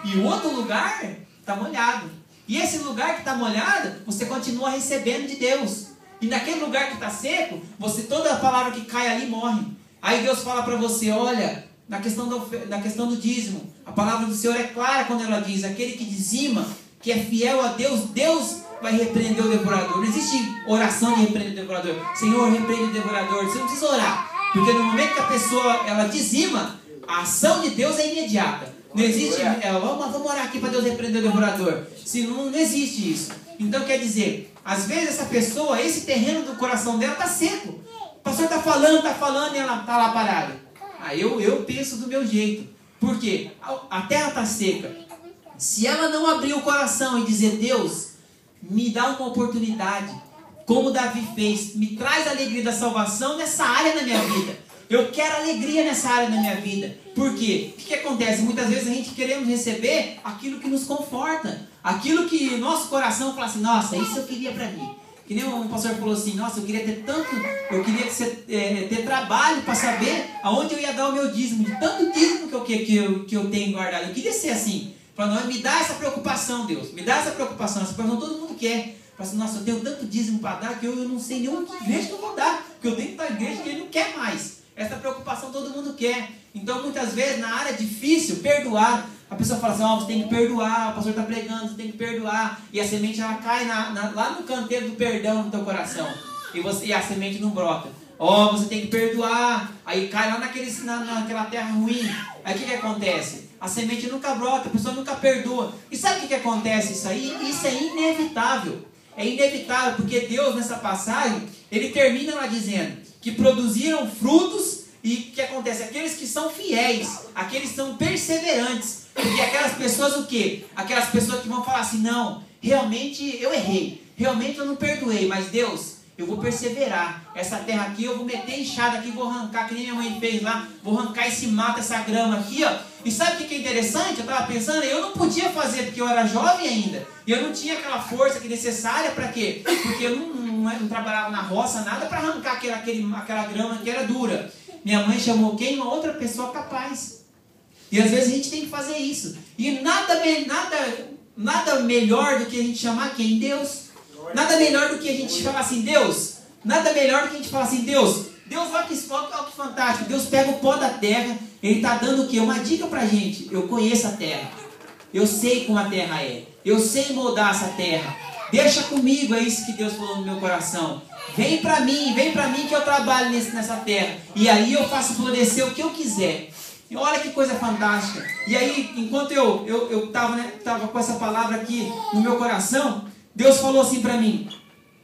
E o outro lugar está molhado. E esse lugar que está molhado, você continua recebendo de Deus. E naquele lugar que está seco, toda a palavra que cai ali morre. Aí Deus fala para você, olha, na questão do dízimo, a palavra do Senhor é clara quando ela diz, aquele que dizima, que é fiel a Deus, Deus vai repreender o devorador. Não existe oração de repreender o devorador. Senhor, repreende o devorador. Você não precisa orar. Porque no momento que a pessoa ela dizima, a ação de Deus é imediata. Não existe, vamos orar aqui para Deus repreender o devorador. Não existe isso. Então quer dizer, às vezes essa pessoa, esse terreno do coração dela está seco. O pastor está falando e ela está lá parada. Aí eu penso do meu jeito. Por quê? A terra está seca. Se ela não abrir o coração e dizer, Deus, me dá uma oportunidade, como Davi fez, me traz a alegria da salvação nessa área da minha vida. Eu quero alegria nessa área da minha vida. Por quê? O que acontece? Muitas vezes a gente queremos receber aquilo que nos conforta. Aquilo que nosso coração fala assim, nossa, isso eu queria para mim. Que nem um pastor falou assim, nossa, eu queria ter ter trabalho para saber aonde eu ia dar o meu dízimo. De tanto dízimo que eu tenho guardado. Eu queria ser assim. Para nós, me dá essa preocupação, Deus. Me dá essa preocupação. Essa preocupação todo mundo quer. Fala assim, nossa, eu tenho tanto dízimo para dar que eu não sei nenhuma igreja que eu vou dar. Porque eu tenho que estar em igreja que ele não quer mais. Essa preocupação todo mundo quer. Então, muitas vezes, na área difícil, perdoar. A pessoa fala assim, você tem que perdoar. O pastor está pregando, você tem que perdoar. E a semente, ela cai lá no canteiro do perdão no teu coração. E a semente não brota. Você tem que perdoar. Aí cai lá naquela terra ruim. Aí o que acontece? A semente nunca brota, a pessoa nunca perdoa. E sabe o que acontece isso aí? Isso é inevitável. É inevitável, porque Deus, nessa passagem, ele termina lá dizendo que produziram frutos e o que acontece? Aqueles que são fiéis, aqueles que são perseverantes. Porque aquelas pessoas o quê? Aquelas pessoas que vão falar assim, não, realmente eu errei, realmente eu não perdoei, mas Deus, eu vou perseverar. Essa terra aqui eu vou meter enxada aqui, vou arrancar, que nem minha mãe fez lá, vou arrancar esse mato, essa grama aqui, ó. E sabe o que é interessante? Eu estava pensando, eu não podia fazer porque eu era jovem ainda. E eu não tinha aquela força necessária para quê? Porque eu não trabalhava na roça, nada para arrancar aquela grama que era dura. Minha mãe chamou quem? Uma outra pessoa capaz. E às vezes a gente tem que fazer isso. E nada melhor do que a gente chamar quem? Deus. Nada melhor do que a gente falar assim, Deus. Nada melhor do que a gente falar assim, Deus, olha que fantástico. Deus pega o pó da terra, ele está dando o quê? Uma dica pra gente. Eu conheço a terra. Eu sei como a terra é. Eu sei moldar essa terra. Deixa comigo, é isso que Deus falou no meu coração. Vem pra mim que eu trabalho nessa terra. E aí eu faço florescer o que eu quiser. E olha que coisa fantástica. E aí, enquanto eu tava com essa palavra aqui no meu coração, Deus falou assim pra mim,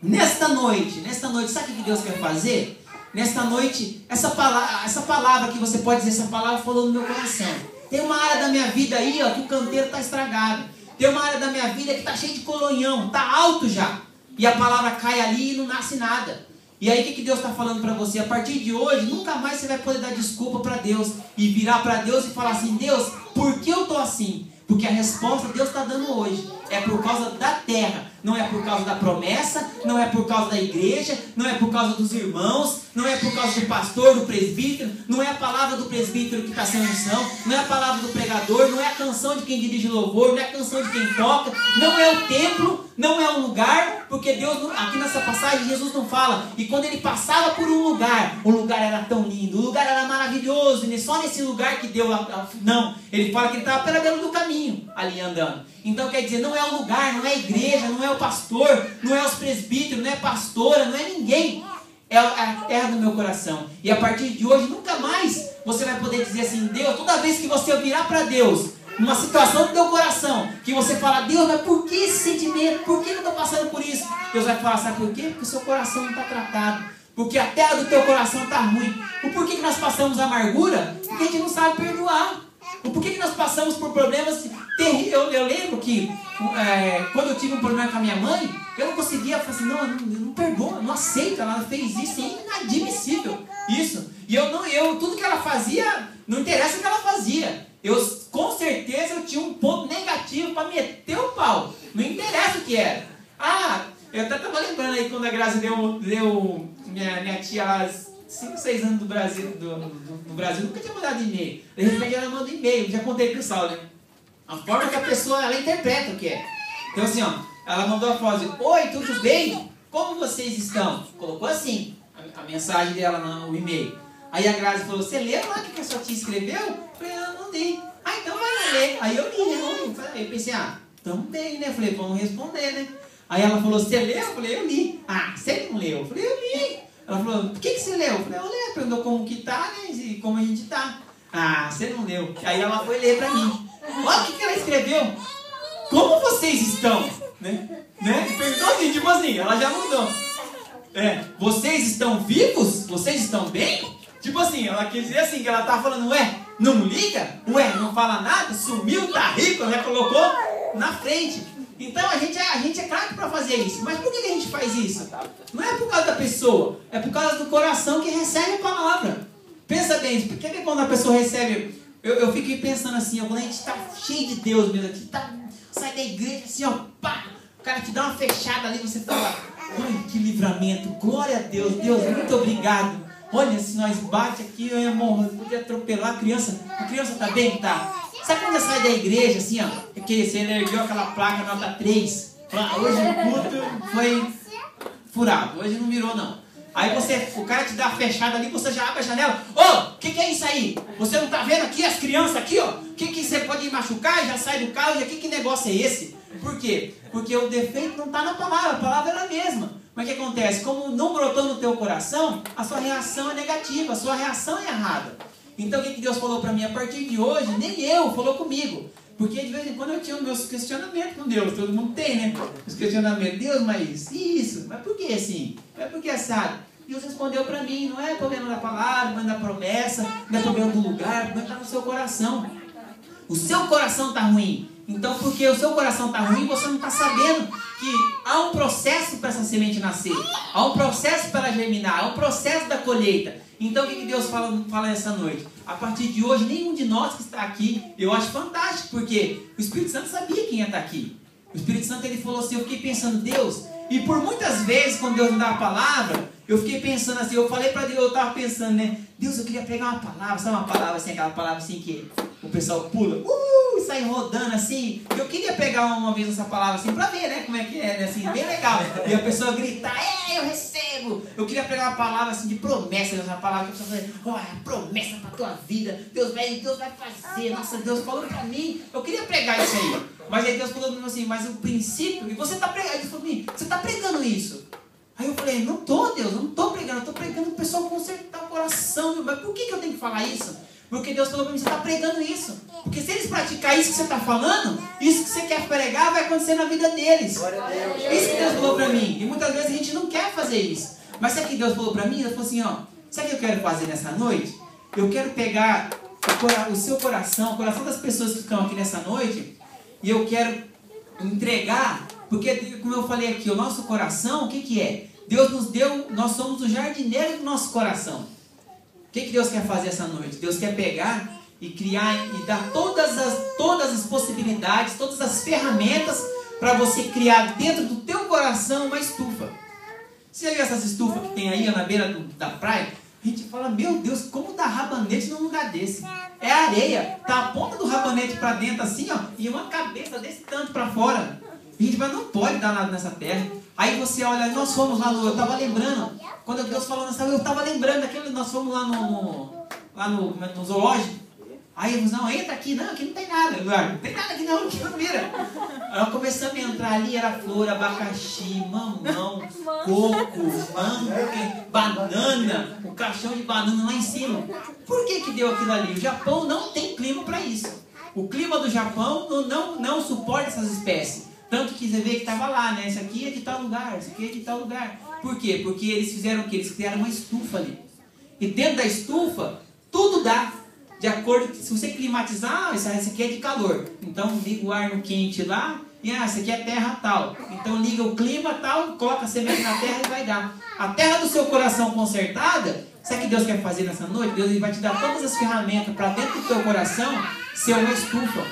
nesta noite, sabe o que Deus quer fazer? Nesta noite, essa palavra que você pode dizer, essa palavra falou no meu coração. Tem uma área da minha vida aí, ó, que o canteiro está estragado. Tem uma área da minha vida que está cheia de colonhão, está alto já. E a palavra cai ali e não nasce nada. E aí o que Deus está falando para você? A partir de hoje, nunca mais você vai poder dar desculpa para Deus. E virar para Deus e falar assim, Deus, por que eu estou assim? Porque a resposta Deus está dando hoje é por causa da terra. Não é por causa da promessa, não é por causa da igreja, não é por causa dos irmãos, não é por causa do pastor, do presbítero, não é a palavra do presbítero que está sem unção, não é a palavra do pregador, não é a canção de quem dirige louvor, não é a canção de quem toca, não é o templo, não é o lugar, porque Deus, aqui nessa passagem, Jesus não fala. E quando ele passava por um lugar, o lugar era tão lindo, o lugar era maravilhoso, e só nesse lugar que deu, não, ele fala que ele estava pela beira do caminho, ali andando. Então quer dizer, não é o lugar, não é a igreja, não é o pastor, não é os presbíteros, não é a pastora, não é ninguém. É a terra do meu coração. E a partir de hoje, nunca mais você vai poder dizer assim, Deus, toda vez que você virar para Deus, numa situação do teu coração, que você fala, Deus, mas por que esse sentimento? Por que eu estou passando por isso? Deus vai falar, sabe por quê? Porque o seu coração não está tratado. Porque a terra do teu coração está ruim. O porquê que nós passamos amargura? Porque a gente não sabe perdoar. O porquê que nós passamos por problemas terríveis? Eu lembro que quando eu tive um problema com a minha mãe, eu não conseguia falar assim, não perdoa, não aceita, ela fez isso, é inadmissível isso. E tudo que ela fazia, não interessa o que ela fazia. Com certeza eu tinha um ponto negativo para meter o pau. Não interessa o que era. Eu até estava lembrando aí quando a Grazi deu minha tia lá, 5, 6 anos do Brasil, no Brasil, nunca tinha mandado e-mail. De repente ela manda e-mail, já contei pro Saulo, né? A forma que a pessoa, ela interpreta o que é. Então assim, ó, ela mandou a frase: oi, tudo bem? Como vocês estão? Colocou assim, a mensagem dela no e-mail. Aí a Grazi falou: você leu lá o que a sua tia escreveu? Eu falei: eu não li. Ah, então vai ler. Aí eu li, né? Aí eu pensei: ah, tamo bem, né? Eu falei: vamos responder, né? Aí ela falou: você leu? Eu falei: eu li. Ah, você não leu? Eu falei: eu li. Ela falou: por que você leu? Eu falei: eu li. Perguntou como que tá, né? E como a gente tá. Ah, você não leu. Aí ela foi ler pra mim. Olha o que ela escreveu. Como vocês estão? Né? Perguntou assim, tipo assim, ela já mudou. Vocês estão vivos? Vocês estão bem? Tipo assim, ela quer dizer assim, que ela tá falando: ué, não liga? Ué, não fala nada? Sumiu, tá rico? Ela já colocou na frente. Então a gente é craque para fazer isso. Mas por que a gente faz isso? Não é por causa da pessoa, é por causa do coração que recebe a palavra. Pensa bem, porque quando a pessoa recebe, eu fiquei pensando assim, ó, quando a gente está cheio de Deus mesmo, aqui, sai da igreja assim, ó, pá, o cara te dá uma fechada ali, você fala: ai, que livramento, glória a Deus, Deus, muito obrigado. Olha, se nós bate aqui, eu ia morrer, eu podia atropelar a criança tá bem? Tá. Sabe quando você sai da igreja, assim, ó, que você ergueu aquela placa nota 3, hoje o culto foi furado, hoje não virou não. Aí o cara te dá a fechada ali, você já abre a janela: ô, que é isso aí? Você não tá vendo aqui as crianças aqui, ó? Que você pode machucar e já sai do carro, que negócio é esse? Por quê? Porque o defeito não tá na palavra, a palavra é a mesma. Mas o que acontece? Como não brotou no teu coração, a sua reação é negativa, a sua reação é errada. Então o que Deus falou para mim? A partir de hoje, nem eu, falou comigo. Porque de vez em quando eu tinha os meus questionamentos com Deus. Todo mundo tem, né? Os questionamentos: Deus, mas isso? Mas por que assim? Mas por que assado? Deus respondeu para mim: não é problema da palavra, não é da promessa, não é problema do lugar, não está no seu coração. O seu coração está ruim. Então, porque o seu coração está ruim, você não está sabendo que há um processo para essa semente nascer. Há um processo para ela germinar. Há um processo da colheita. Então, o que Deus fala essa noite? A partir de hoje, nenhum de nós que está aqui, eu acho fantástico, porque o Espírito Santo sabia quem ia estar aqui. O Espírito Santo, ele falou assim, eu fiquei pensando: Deus, e por muitas vezes, quando Deus me dá a palavra, eu fiquei pensando assim, eu falei para Deus, eu estava pensando, né? Deus, eu queria pegar uma palavra, sabe uma palavra assim, aquela palavra assim que o pessoal pula, sai rodando assim. Eu queria pegar uma vez essa palavra assim, para ver, né, como é que é, né, assim, bem legal. E a pessoa gritar: eu recebo. Eu queria pegar uma palavra assim de promessa, essa palavra que a pessoa fala: olha, promessa para tua vida, Deus vai fazer, nossa, Deus falou para mim. Eu queria pregar isso aí. Mas aí Deus falou para mim assim: mas o princípio, e você está pregando, ele falou para mim: você está pregando isso? Aí eu falei: não estou, Deus, eu não estou pregando, eu estou pregando o pessoal consertar o coração. Mas por que eu tenho que falar isso? Porque Deus falou para mim: você está pregando isso. Porque se eles praticarem isso que você está falando, isso que você quer pregar vai acontecer na vida deles. Isso que Deus falou para mim. E muitas vezes a gente não quer fazer isso. Mas sabe o que Deus falou para mim? Ele falou assim: ó, sabe o que eu quero fazer nessa noite? Eu quero pegar o seu coração, o coração das pessoas que estão aqui nessa noite, e eu quero entregar, porque como eu falei aqui, o nosso coração, o que é? Deus nos deu, nós somos o jardineiro do nosso coração. O que Deus quer fazer essa noite? Deus quer pegar e criar e dar todas as possibilidades, todas as ferramentas para você criar dentro do teu coração uma estufa. Você já viu essas estufas que tem aí na beira da praia? A gente fala: meu Deus, como dá rabanete num lugar desse? É areia, tá a ponta do rabanete para dentro assim, ó, e uma cabeça desse tanto para fora. A gente vai: não pode dar nada nessa terra. Aí você olha, nós fomos lá eu estava lembrando, quando Deus falou nessa, eu estava lembrando daquele, nós fomos lá no zoológico. Aí eu disse: não, entra aqui, não, aqui não tem nada, Eduardo, não tem nada aqui não, aqui não vira. Aí começamos a entrar ali, era flor, abacaxi, mamão, coco, mango, banana, o caixão de banana lá em cima. Por que deu aquilo ali? O Japão não tem clima para isso. O clima do Japão não suporta essas espécies. Tanto que você vê que estava lá, né? Esse aqui é de tal lugar, esse aqui é de tal lugar. Por quê? Porque eles fizeram o quê? Eles criaram uma estufa ali. E dentro da estufa, tudo dá. De acordo com, se você climatizar, esse aqui é de calor. Então liga o ar no quente lá, e essa aqui é terra tal. Então liga o clima tal, coloca a semente na terra e vai dar. A terra do seu coração consertada, sabe o que Deus quer fazer nessa noite? Deus vai te dar todas as ferramentas para dentro do teu coração ser uma estufa.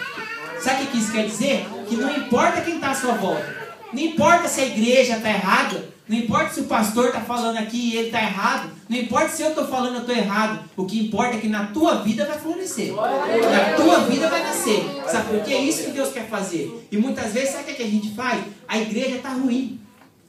Sabe o que isso quer dizer? Que não importa quem está à sua volta. Não importa se a igreja está errada, não importa se o pastor está falando aqui e ele está errado, não importa se eu estou falando eu estou errado, o que importa é que na tua vida vai florescer, na tua vida vai nascer. Sabe por quê? É isso que Deus quer fazer. E muitas vezes, sabe o que a gente faz? A igreja está ruim.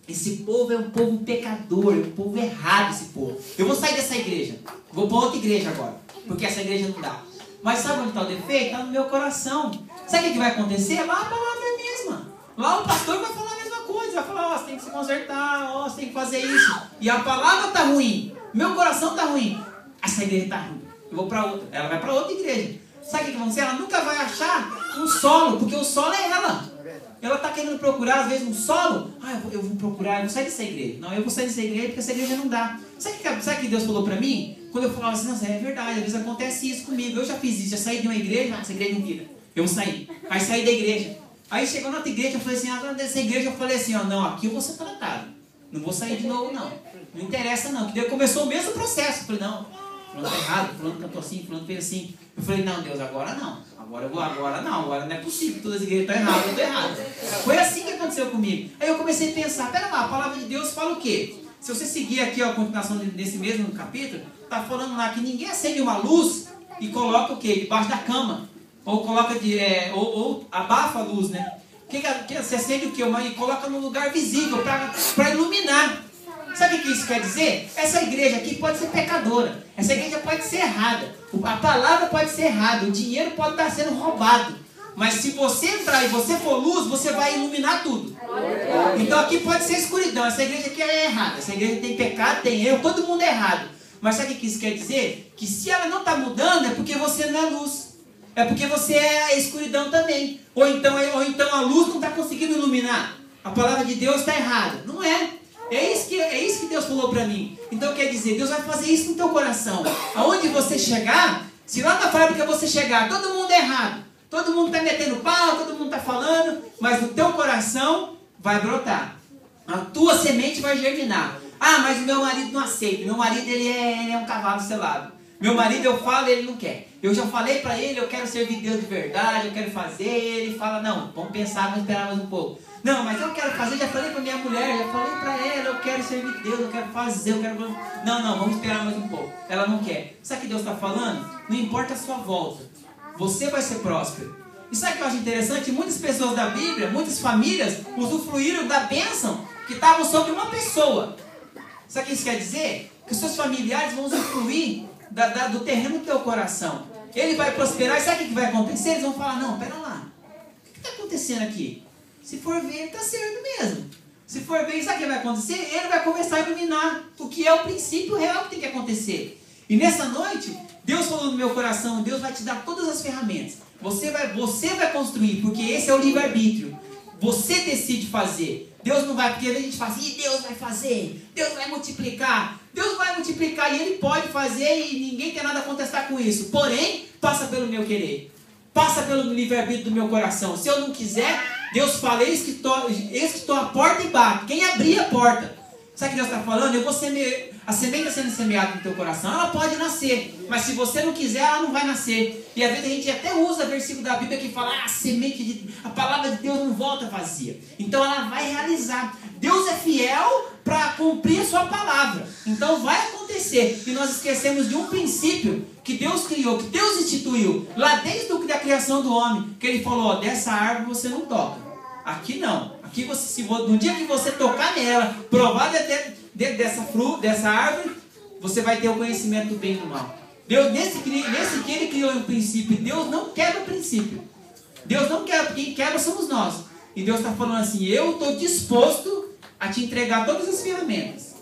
Esse povo é um povo pecador, é um povo errado esse povo. Eu vou sair dessa igreja, vou para outra igreja agora, porque essa igreja não dá. Mas sabe onde está o defeito? Está no meu coração. Sabe o que vai acontecer? Lá a palavra é a mesma. Lá o pastor vai falar a mesma coisa. Vai falar, você tem que se consertar, você tem que fazer isso. E a palavra está ruim. Meu coração está ruim. Essa igreja está ruim. Eu vou para outra. Ela vai para outra igreja. Sabe o que vai acontecer? Ela nunca vai achar um solo, porque o solo é ela. Ela está querendo procurar, às vezes, um solo. Eu vou procurar, eu vou sair dessa igreja. Não, eu vou sair dessa igreja porque essa igreja não dá. Sabe o que Deus falou para mim? Quando eu falava assim, nossa, é verdade, às vezes acontece isso comigo. Eu já fiz isso, já saí de uma igreja, essa igreja não vira. Eu vou sair. Aí saí da igreja. Aí chegou na outra igreja, eu falei assim, dessa igreja eu falei assim, não, aqui eu vou ser tratado. Não vou sair de novo, não. Não interessa, não. Que Deus começou o mesmo processo. Eu falei, não, fulano tá errado, fulano cantou assim, fulano fez assim. Eu falei, não, Deus, agora não. Agora não é possível. Todas as igrejas estão erradas, eu estou errado. Foi assim que aconteceu comigo. Aí eu comecei a pensar, pera lá, a palavra de Deus fala o quê? Se você seguir aqui a continuação desse mesmo capítulo, está falando lá que ninguém acende uma luz e coloca o quê? Debaixo da cama. Ou coloca ou abafa a luz, né? Que você acende o quê? E coloca no lugar visível para iluminar. Sabe o que isso quer dizer? Essa igreja aqui pode ser pecadora. Essa igreja pode ser errada. A palavra pode ser errada. O dinheiro pode estar sendo roubado. Mas se você entrar e você for luz, você vai iluminar tudo. Então aqui pode ser escuridão. Essa igreja aqui é errada. Essa igreja tem pecado, tem erro, todo mundo é errado. Mas sabe o que isso quer dizer? Que se ela não está mudando é porque você não é luz. É porque você é escuridão também. Ou então a luz não está conseguindo iluminar. A palavra de Deus está errada. Não é. É isso que Deus falou para mim. Então quer dizer, Deus vai fazer isso no teu coração. Aonde você chegar, se lá na fábrica você chegar, todo mundo é errado. Todo mundo está metendo pau, todo mundo está falando. Mas no teu coração vai brotar. A tua semente vai germinar. Mas o meu marido não aceita. Meu marido ele é um cavalo selado. Meu marido eu falo e ele não quer. Eu já falei para ele, eu quero servir Deus de verdade, eu quero fazer. Ele fala, não, vamos pensar, vamos esperar mais um pouco. Não, mas eu quero fazer, já falei para minha mulher, já falei para ela, eu quero servir Deus, eu quero fazer, eu quero... Não, vamos esperar mais um pouco. Ela não quer. Sabe o que Deus está falando? Não importa a sua volta. Você vai ser próspero. E sabe o que eu acho interessante? Muitas pessoas da Bíblia, muitas famílias usufruíram da bênção que estavam sobre uma pessoa. Sabe o que isso quer dizer? Que os seus familiares vão usufruir do terreno que é o coração. Ele vai prosperar e sabe o que vai acontecer? Eles vão falar, não, pera lá. O que está acontecendo aqui? Se for ver, está certo mesmo. Se for ver, sabe o que vai acontecer? Ele vai começar a iluminar o que é o princípio real que tem que acontecer. E nessa noite, Deus falou no meu coração, Deus vai te dar todas as ferramentas. Você vai construir, porque esse é o livre-arbítrio. Você decide fazer. Deus não vai, porque a gente fala assim, Deus vai fazer, Deus vai multiplicar. Deus vai multiplicar e Ele pode fazer e ninguém tem nada a contestar com isso. Porém, passa pelo meu querer. Passa pelo livre-arbítrio do meu coração. Se eu não quiser, Deus fala, eis que estou à porta e bato. Quem abrir a porta? Sabe o que Deus está falando? A semente está sendo semeada no teu coração. Ela pode nascer, mas se você não quiser, ela não vai nascer. E às vezes a gente até usa versículo da Bíblia que fala, a palavra de Deus não volta vazia. Então ela vai realizar. Deus é fiel para cumprir a sua palavra. Então vai acontecer. E nós esquecemos de um princípio que Deus criou, que Deus instituiu, lá desde a criação do homem, que Ele falou, dessa árvore você não toca. Aqui não. Aqui no dia que você tocar nela, provar dessa árvore, você vai ter o conhecimento do bem e do mal. Deus, nesse que Ele criou um princípio, Deus não quebra o princípio. Deus não quebra, quem quebra somos nós. E Deus está falando assim, eu estou disposto a te entregar todas as ferramentas.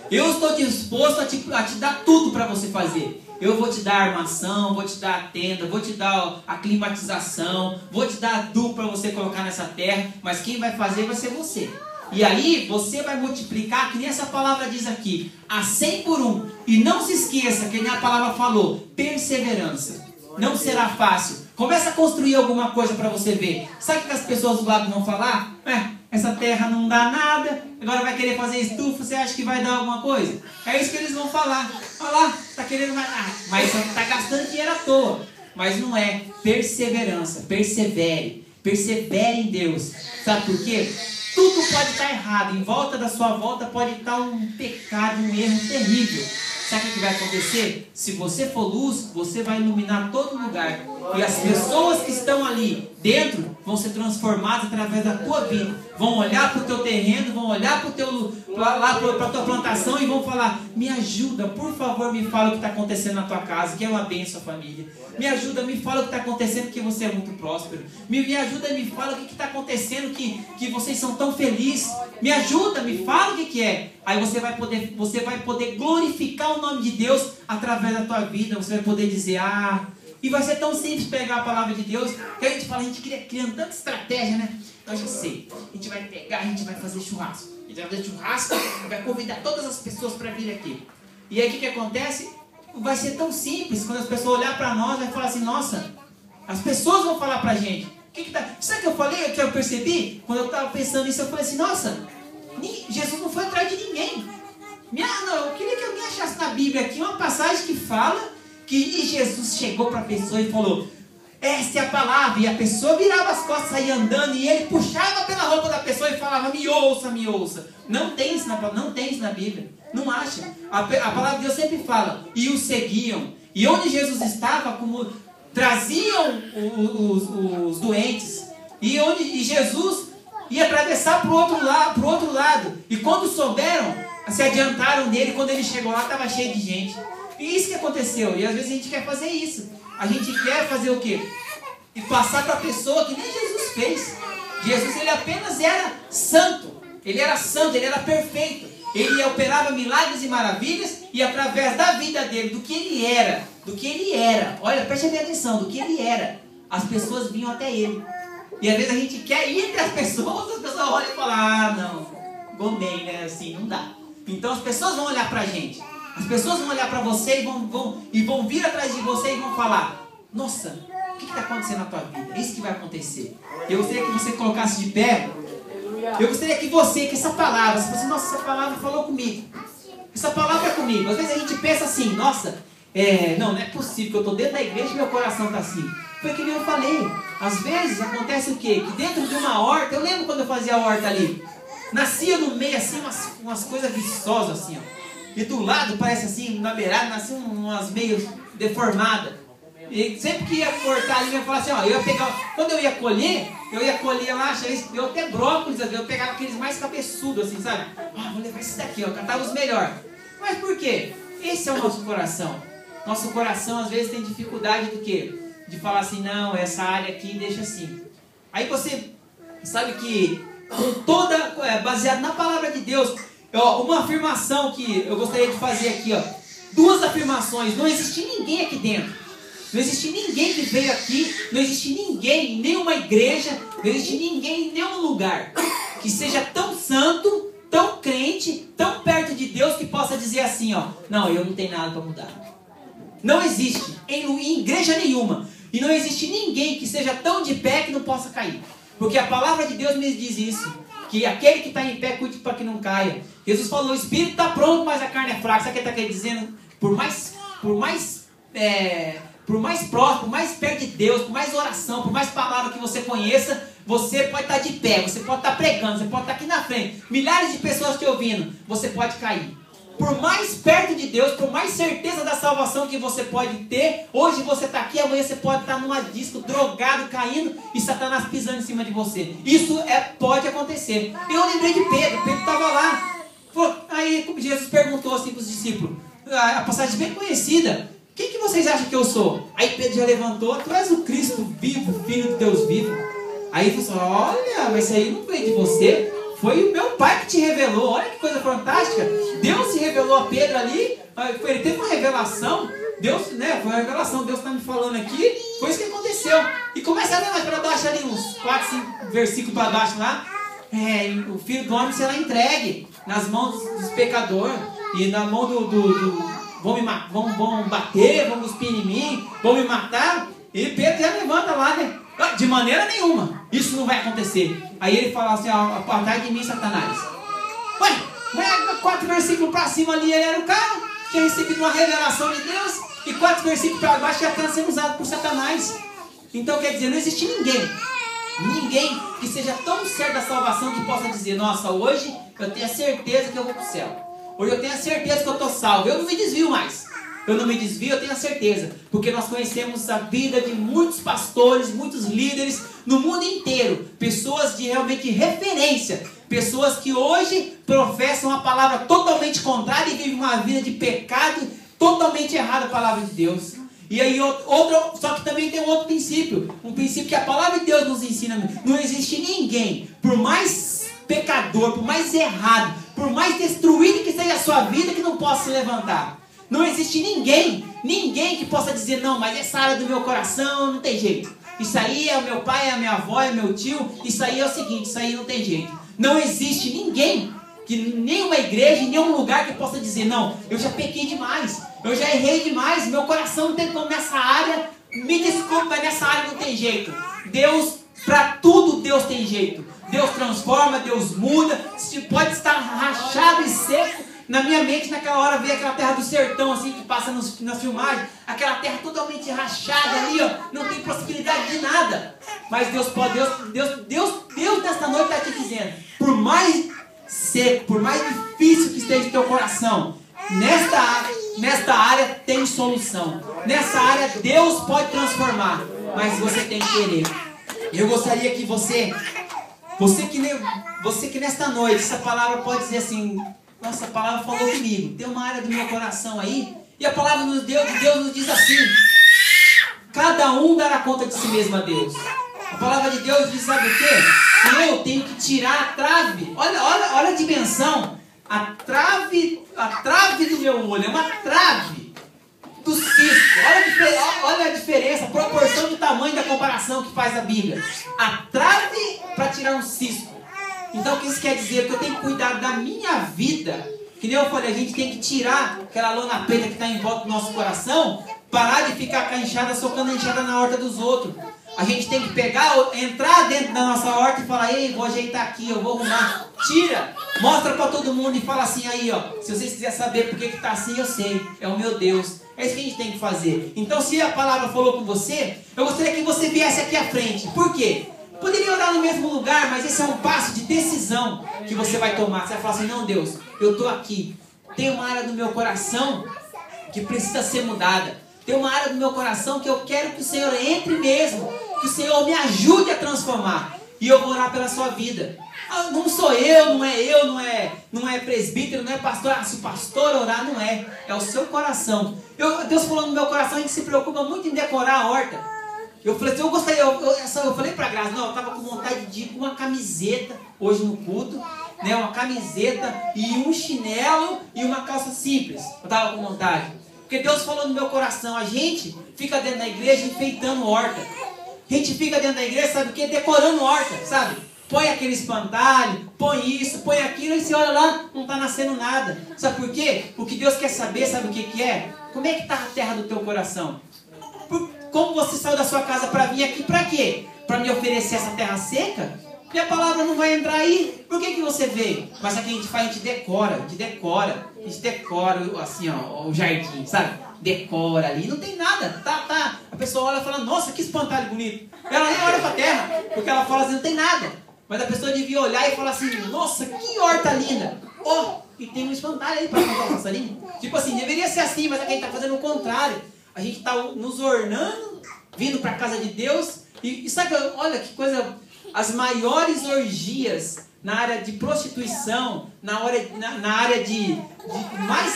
Eu estou disposto a te dar tudo para você fazer. Eu vou te dar a armação, vou te dar a tenda, vou te dar a climatização, vou te dar adubo para você colocar nessa terra, mas quem vai fazer vai ser você. E aí você vai multiplicar, que nem essa palavra diz aqui, a 100 por 1. E não se esqueça, que nem a palavra falou, perseverança. Não será fácil. Começa a construir alguma coisa para você ver. Sabe o que as pessoas do lado vão falar? Essa terra não dá nada, agora vai querer fazer estufa, você acha que vai dar alguma coisa? É isso que eles vão falar. Olha lá, está querendo mas está gastando dinheiro à toa. Mas não é. Perseverança, persevere em Deus. Sabe por quê? Tudo pode estar errado. Em volta da sua volta pode estar um pecado, um erro terrível. Sabe o que vai acontecer? Se você for luz, você vai iluminar todo lugar. E as pessoas que estão ali dentro vão ser transformadas através da tua vida. Vão olhar para o teu terreno, vão olhar para a tua plantação e vão falar: me ajuda, por favor, me fala o que está acontecendo na tua casa, que é uma bênção, família. Me ajuda, me fala o que está acontecendo, que você é muito próspero. Me ajuda, me fala o que está acontecendo, que vocês são tão felizes. Me ajuda, me fala o que é. Aí você vai poder glorificar o nome de Deus através da tua vida. Você vai poder dizer: e vai ser tão simples pegar a palavra de Deus, que a gente fala, a gente criando tanta estratégia, né? Então, eu já sei, a gente vai pegar, a gente vai fazer churrasco. A gente vai fazer churrasco e vai convidar todas as pessoas para vir aqui. E aí o que acontece? Vai ser tão simples, quando as pessoas olharem para nós, vai falar assim: nossa, as pessoas vão falar para a gente. Sabe o que eu falei, que eu percebi? Quando eu estava pensando nisso, eu falei assim: nossa, Jesus não foi atrás de ninguém. Eu queria que alguém achasse na Bíblia aqui uma passagem que fala que Jesus chegou para a pessoa e falou: essa é a palavra. E a pessoa virava as costas, saía andando, e ele puxava pela roupa da pessoa e falava: me ouça, me ouça. Não tem isso na Bíblia. Não acha. A palavra de Deus sempre fala: e o seguiam. E onde Jesus estava, como traziam os doentes. E Jesus ia atravessar para o outro lado. E quando souberam, se adiantaram nele. Quando ele chegou lá, estava cheio de gente. E isso que aconteceu. E às vezes a gente quer fazer isso. A gente quer fazer o quê? E passar para a pessoa que nem Jesus fez. Jesus, ele apenas era santo. Ele era santo, ele era perfeito. Ele operava milagres e maravilhas. E através da vida dele, do que ele era. Olha, preste bem atenção, do que ele era. As pessoas vinham até ele. E às vezes a gente quer ir entre as pessoas olham e falam: não, gomei, né? Assim, não dá. Então as pessoas vão olhar para a gente. As pessoas vão olhar para você e vão vir atrás de você e vão falar: nossa, o que está acontecendo na tua vida? É isso que vai acontecer. Eu gostaria que você colocasse de pé. Eu gostaria que essa palavra, você assim: nossa, essa palavra falou comigo. Essa palavra é comigo. Às vezes a gente pensa assim: nossa, não é possível que eu estou dentro da igreja e meu coração está assim. Foi que nem eu falei. Às vezes acontece o quê? Que dentro de uma horta, eu lembro quando eu fazia a horta ali, nascia no meio assim umas coisas viçosas assim, ó. E do lado parece assim, na beirada, nasciam umas meio deformadas. E sempre que ia cortar ali, eu ia falar assim: ó, eu ia pegar, quando eu ia colher lá, eu até brócolis, eu pegava aqueles mais cabeçudos assim, sabe? Vou levar esse daqui, ó, catava os melhores. Mas por quê? Esse é o nosso coração. Nosso coração às vezes tem dificuldade do quê? De falar assim: não, essa área aqui deixa assim. Aí você sabe que com toda, baseado na palavra de Deus, uma afirmação que eu gostaria de fazer aqui, ó. 2 afirmações. Não existe ninguém aqui dentro. Não existe ninguém que veio aqui. Não existe ninguém em nenhuma igreja. Não existe ninguém em nenhum lugar que seja tão santo, tão crente, tão perto de Deus, que possa dizer assim, ó: não, eu não tenho nada para mudar. Não existe em igreja nenhuma. E não existe ninguém que seja tão de pé que não possa cair. Porque a palavra de Deus me diz isso: que aquele que está em pé, cuide para que não caia. Jesus falou: o espírito está pronto, mas a carne é fraca. Sabe o que ele está dizendo? Por mais próximo, por mais perto de Deus, por mais oração, por mais palavra que você conheça, você pode estar de pé, você pode estar pregando, você pode estar aqui na frente, milhares de pessoas te ouvindo, você pode cair. Por mais perto de Deus, por mais certeza da salvação que você pode ter, hoje você está aqui, amanhã você pode estar numa disco, drogado, caindo, e Satanás pisando em cima de você. Isso pode acontecer. Eu lembrei de Pedro estava lá. Aí Jesus perguntou assim para os discípulos, a passagem bem conhecida: quem que vocês acham que eu sou? Aí Pedro já levantou: tu és o Cristo vivo, Filho de Deus vivo. Aí ele falou: olha, mas isso aí não veio de você, foi o meu Pai que te revelou. Olha que coisa fantástica. Deus se revelou a Pedro ali, ele teve uma revelação. Deus, foi uma revelação, Deus está me falando aqui, foi isso que aconteceu. E começa a ler mais para baixo ali, uns 4, 5 versículos para baixo lá. O Filho do Homem será entregue nas mãos dos pecadores e na mão vão bater, vão cuspir em mim, vão me matar. E Pedro já levanta lá, né? De maneira nenhuma, isso não vai acontecer. Aí ele fala assim: apartai de mim, Satanás. Ué, 4 versículos para cima ali, ele era o cara, tinha recebido uma revelação de Deus, e 4 versículos para baixo já está sendo usado por Satanás. Então quer dizer, não existe ninguém Ninguém que seja tão certo da salvação que possa dizer, nossa, hoje eu tenho a certeza que eu vou para o céu. Hoje eu tenho a certeza que eu estou salvo. Eu não me desvio mais. Eu não me desvio, eu tenho a certeza. Porque nós conhecemos a vida de muitos pastores, muitos líderes no mundo inteiro. Pessoas de realmente referência. Pessoas que hoje professam a palavra totalmente contrária e vivem uma vida de pecado totalmente errada a palavra de Deus. E aí só que também tem um outro princípio. Um princípio que a palavra de Deus nos ensina. Não existe ninguém, por mais pecador, por mais errado, por mais destruído que seja a sua vida, que não possa se levantar. Não existe ninguém que possa dizer, não, mas essa área do meu coração não tem jeito. Isso aí é o meu pai, é a minha avó, é meu tio. Isso aí é o seguinte, isso aí não tem jeito. Não existe ninguém, nenhuma igreja, nenhum lugar que possa dizer, não, eu já pequei demais, eu já errei demais, meu coração não tem como nessa área, me desculpa, mas nessa área não tem jeito. Deus, para tudo Deus tem jeito. Deus transforma, Deus muda. Pode estar rachado e seco. Na minha mente, naquela hora, veio aquela terra do sertão, assim, que passa nas filmagens. Aquela terra totalmente rachada ali, ó. Não tem possibilidade de nada. Mas Deus nesta noite está te dizendo, por mais seco, por mais difícil que esteja o teu coração, nesta área tem solução. Nessa área Deus pode transformar. Mas você tem que querer. Eu gostaria que você que nesta noite, essa palavra pode dizer assim, nossa, a palavra falou comigo, tem uma área do meu coração aí, e a palavra de Deus nos diz assim, cada um dará conta de si mesmo a Deus. A palavra de Deus diz, sabe o quê? Que eu tenho que tirar a trave, olha a dimensão, a trave do meu olho, é uma trave do cisco, olha a diferença, a proporção do tamanho da comparação que faz a Bíblia, a trave para tirar um cisco. Então o que isso quer dizer? Que eu tenho que cuidar da minha vida. Que nem eu falei, a gente tem que tirar aquela lona preta que está em volta do nosso coração, parar de ficar com a enxada, socando a enxada na horta dos outros. A gente tem que entrar dentro da nossa horta e falar, ei, vou ajeitar aqui, eu vou arrumar. Tira, mostra para todo mundo e fala assim aí, ó, se vocês quiserem saber por que está assim, eu sei, é o meu Deus. É isso que a gente tem que fazer. Então se a palavra falou com você, eu gostaria que você viesse aqui à frente. Por quê? Poderia orar no mesmo lugar, mas esse é um passo de decisão que você vai tomar. Você vai falar assim, não, Deus, eu estou aqui. Tem uma área do meu coração que precisa ser mudada. Tem uma área do meu coração que eu quero que o Senhor entre mesmo. Que o Senhor me ajude a transformar. E eu vou orar pela sua vida. Não sou eu, não é presbítero, não é pastor. Se o pastor orar, não é. É o seu coração. Deus falou no meu coração, a gente se preocupa muito em decorar a horta. Eu falei assim, eu falei pra Graça, não, eu tava com vontade de ir com uma camiseta hoje no culto, né, uma camiseta e um chinelo e uma calça simples. Eu tava com vontade. Porque Deus falou no meu coração, a gente fica dentro da igreja enfeitando horta. A gente fica dentro da igreja, sabe o que? Decorando horta, sabe? Põe aquele espantalho, põe isso, põe aquilo, e você olha lá, não está nascendo nada. Sabe por quê? O que Deus quer saber, sabe o que é? Como é que está a terra do teu coração? Como você saiu da sua casa para vir aqui, para quê? Para me oferecer essa terra seca? E a palavra não vai entrar aí? Por que você veio? Mas aqui a gente faz, a gente decora assim, ó, o jardim, sabe? Decora ali, não tem nada, tá. A pessoa olha e fala, nossa, que espantalho bonito. Ela nem olha para a terra, porque ela fala assim, não tem nada. Mas a pessoa devia olhar e falar assim, nossa, que horta linda. E tem um espantalho aí para cantar o passarinho. Tipo assim, deveria ser assim, mas aqui a gente está fazendo o contrário. A gente está nos ornando, vindo para a casa de Deus. E sabe, olha que coisa, as maiores orgias na área de prostituição, na área de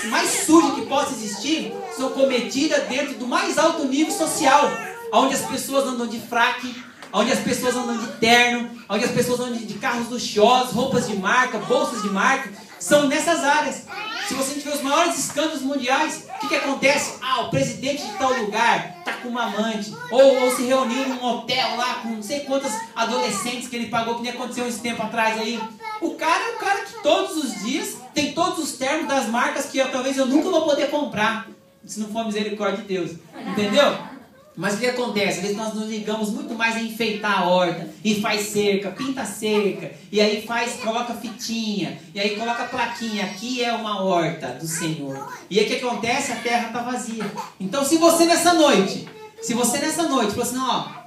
mais suja que possa existir, são cometidas dentro do mais alto nível social, onde as pessoas andam de fraque, onde as pessoas andam de terno, onde as pessoas andam de carros luxuosos, roupas de marca, bolsas de marca, são nessas áreas. Se você tiver os maiores escândalos mundiais, o que acontece? O presidente de tal lugar está com uma amante, ou se reuniu num hotel lá com não sei quantos adolescentes que ele pagou, que nem aconteceu esse tempo atrás aí. O cara é um cara que todos os dias tem todos os termos das marcas que talvez eu nunca vou poder comprar, se não for a misericórdia de Deus. Entendeu? Mas o que acontece? Às vezes nós nos ligamos muito mais a enfeitar a horta, e faz cerca, pinta cerca, e aí coloca fitinha, e aí coloca plaquinha, aqui é uma horta do Senhor. E aí o que acontece? A terra está vazia. Então se você nessa noite falou assim,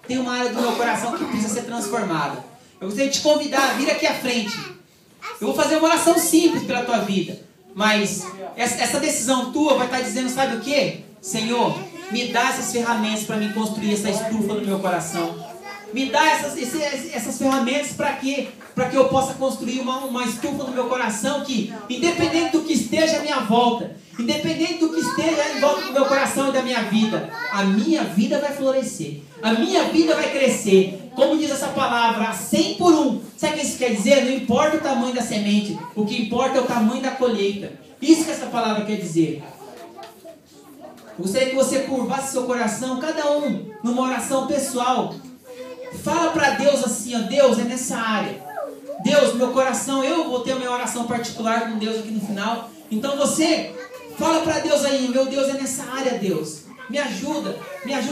tem uma área do meu coração que precisa ser transformada. Eu gostaria de te convidar a vir aqui à frente. Eu vou fazer uma oração simples pela tua vida. Mas essa decisão tua vai estar dizendo, sabe o quê? Senhor, me dá essas ferramentas para me construir essa estufa no meu coração. Me dá essas ferramentas para quê? Para que eu possa construir uma estufa no meu coração que, independente do que esteja à minha volta, independente do que esteja em volta do meu coração e da minha vida, a minha vida vai florescer. A minha vida vai crescer. Como diz essa palavra, 100 por 1. Sabe o que isso quer dizer? Não importa o tamanho da semente. O que importa é o tamanho da colheita. Isso que essa palavra quer dizer. Eu gostaria que você curvasse seu coração, cada um, numa oração pessoal. Fala para Deus assim, ó, Deus, é nessa área. Deus, meu coração, eu vou ter a minha oração particular com Deus aqui no final. Então você, fala para Deus aí, meu Deus, é nessa área, Deus. Me ajuda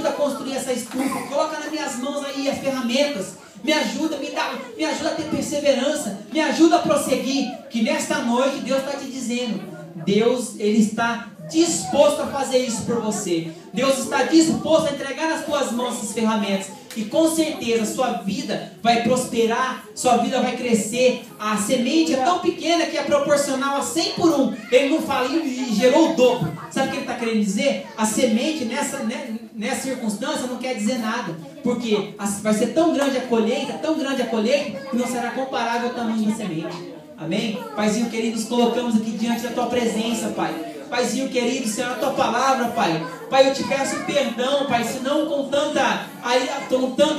a construir essa estufa. Coloca nas minhas mãos aí as ferramentas. Me ajuda a ter perseverança. Me ajuda a prosseguir. Que nesta noite Deus está te dizendo, Deus, Ele está disposto a fazer isso por você. Deus está disposto a entregar nas tuas mãos essas ferramentas. E com certeza sua vida vai prosperar, sua vida vai crescer. A semente é tão pequena que é proporcional a 100 por 1. Ele não faliu e gerou o dobro. Sabe o que ele está querendo dizer? A semente nessa circunstância não quer dizer nada. Porque vai ser tão grande a colheita, que não será comparável ao tamanho da semente. Amém? Paizinho querido, nos colocamos aqui diante da tua presença, Pai. Paizinho querido, Senhor, a tua palavra, Pai. Pai, eu te peço perdão, Pai, se não com tanta,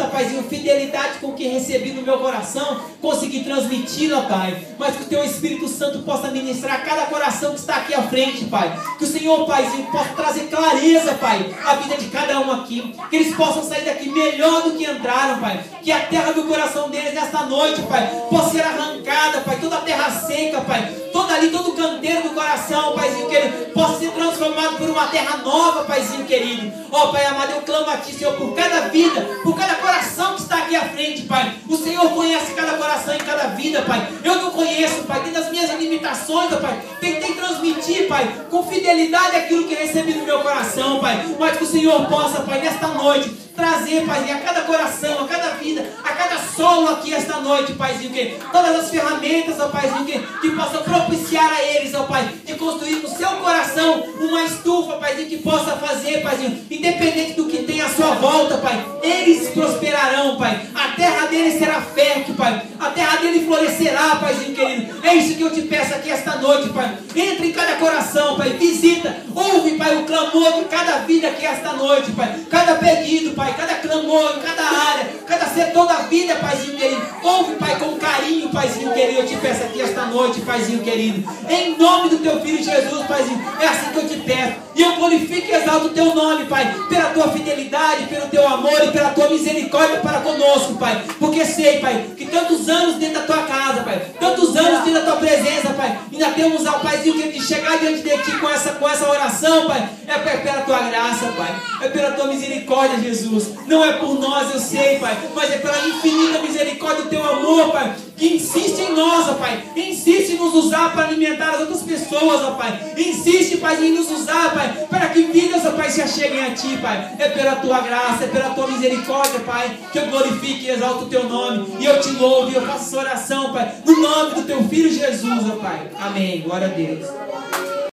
Paizinho, fidelidade com o que recebi no meu coração, consegui transmiti-la, Pai. Mas que o teu Espírito Santo possa ministrar cada coração que está aqui à frente, Pai. Que o Senhor, Paizinho, possa trazer clareza, Pai, à vida de cada um aqui. Que eles possam sair daqui melhor do que entraram, Pai. Que a terra do coração deles nesta noite, Pai, possa ser arrancada, Pai. Toda a terra seca, Pai. Todo canteiro do coração, Paizinho querido, possa ser transformado por uma terra nova, Paizinho querido. Ó, Pai amado, eu clamo a Ti, Senhor, por cada vida, por cada coração que está aqui à frente, Pai. O Senhor conhece cada coração e cada vida, Pai. Eu não conheço, Pai, dentro das minhas limitações, Pai. Tentei transmitir, Pai, com fidelidade aquilo que recebi no meu coração, Pai. Mas que o Senhor possa, Pai, nesta noite, trazer, Pai, a cada coração, a cada vida, a cada solo aqui esta noite, Paizinho, que todas as ferramentas, ó Paizinho, que possam propiciar a eles, ó Pai, de construir no seu coração uma estufa, Paizinho, que possa fazer, Paizinho, independente do que tem à sua volta, Pai, eles prosperarão, Pai, a terra deles será fértil, Pai, a terra deles florescerá, Paizinho querido. É isso que eu te peço aqui esta noite, Pai. Entra em cada coração, Pai, visita, ouve, Pai, o clamor de cada vida aqui esta noite, Pai, cada pedido, Pai, cada clamor, cada área, cada setor da vida, Paizinho querido. Ouve, Pai, com carinho, Paizinho querido. Eu te peço aqui esta noite, Paizinho querido. Em nome do Teu Filho Jesus, Paizinho. É assim que eu te peço. E eu glorifico e exalto o Teu nome, Pai, pela Tua fidelidade, pelo Teu amor e pela Tua misericórdia para conosco, Pai. Porque sei, Pai, que tantos anos dentro da Tua casa, Pai, tantos anos dentro da Tua presença, Pai, ainda temos ao Paizinho querido de chegar diante de Ti com essa oração, Pai. É pela Tua graça, Pai. É pela Tua misericórdia, Jesus. Não é por nós, eu sei, Pai, mas é pela infinita misericórdia do Teu amor, Pai, que insiste em nós, ó Pai. Insiste em nos usar para alimentar as outras pessoas, ó Pai. Insiste, Pai, em nos usar, Pai, para que vidas, ó Pai, se acheguem a Ti, Pai. É pela Tua graça, é pela Tua misericórdia, Pai, que eu glorifique e exalto o Teu nome. E eu te louvo e eu faço essa oração, Pai, no nome do Teu Filho Jesus, ó Pai. Amém. Glória a Deus.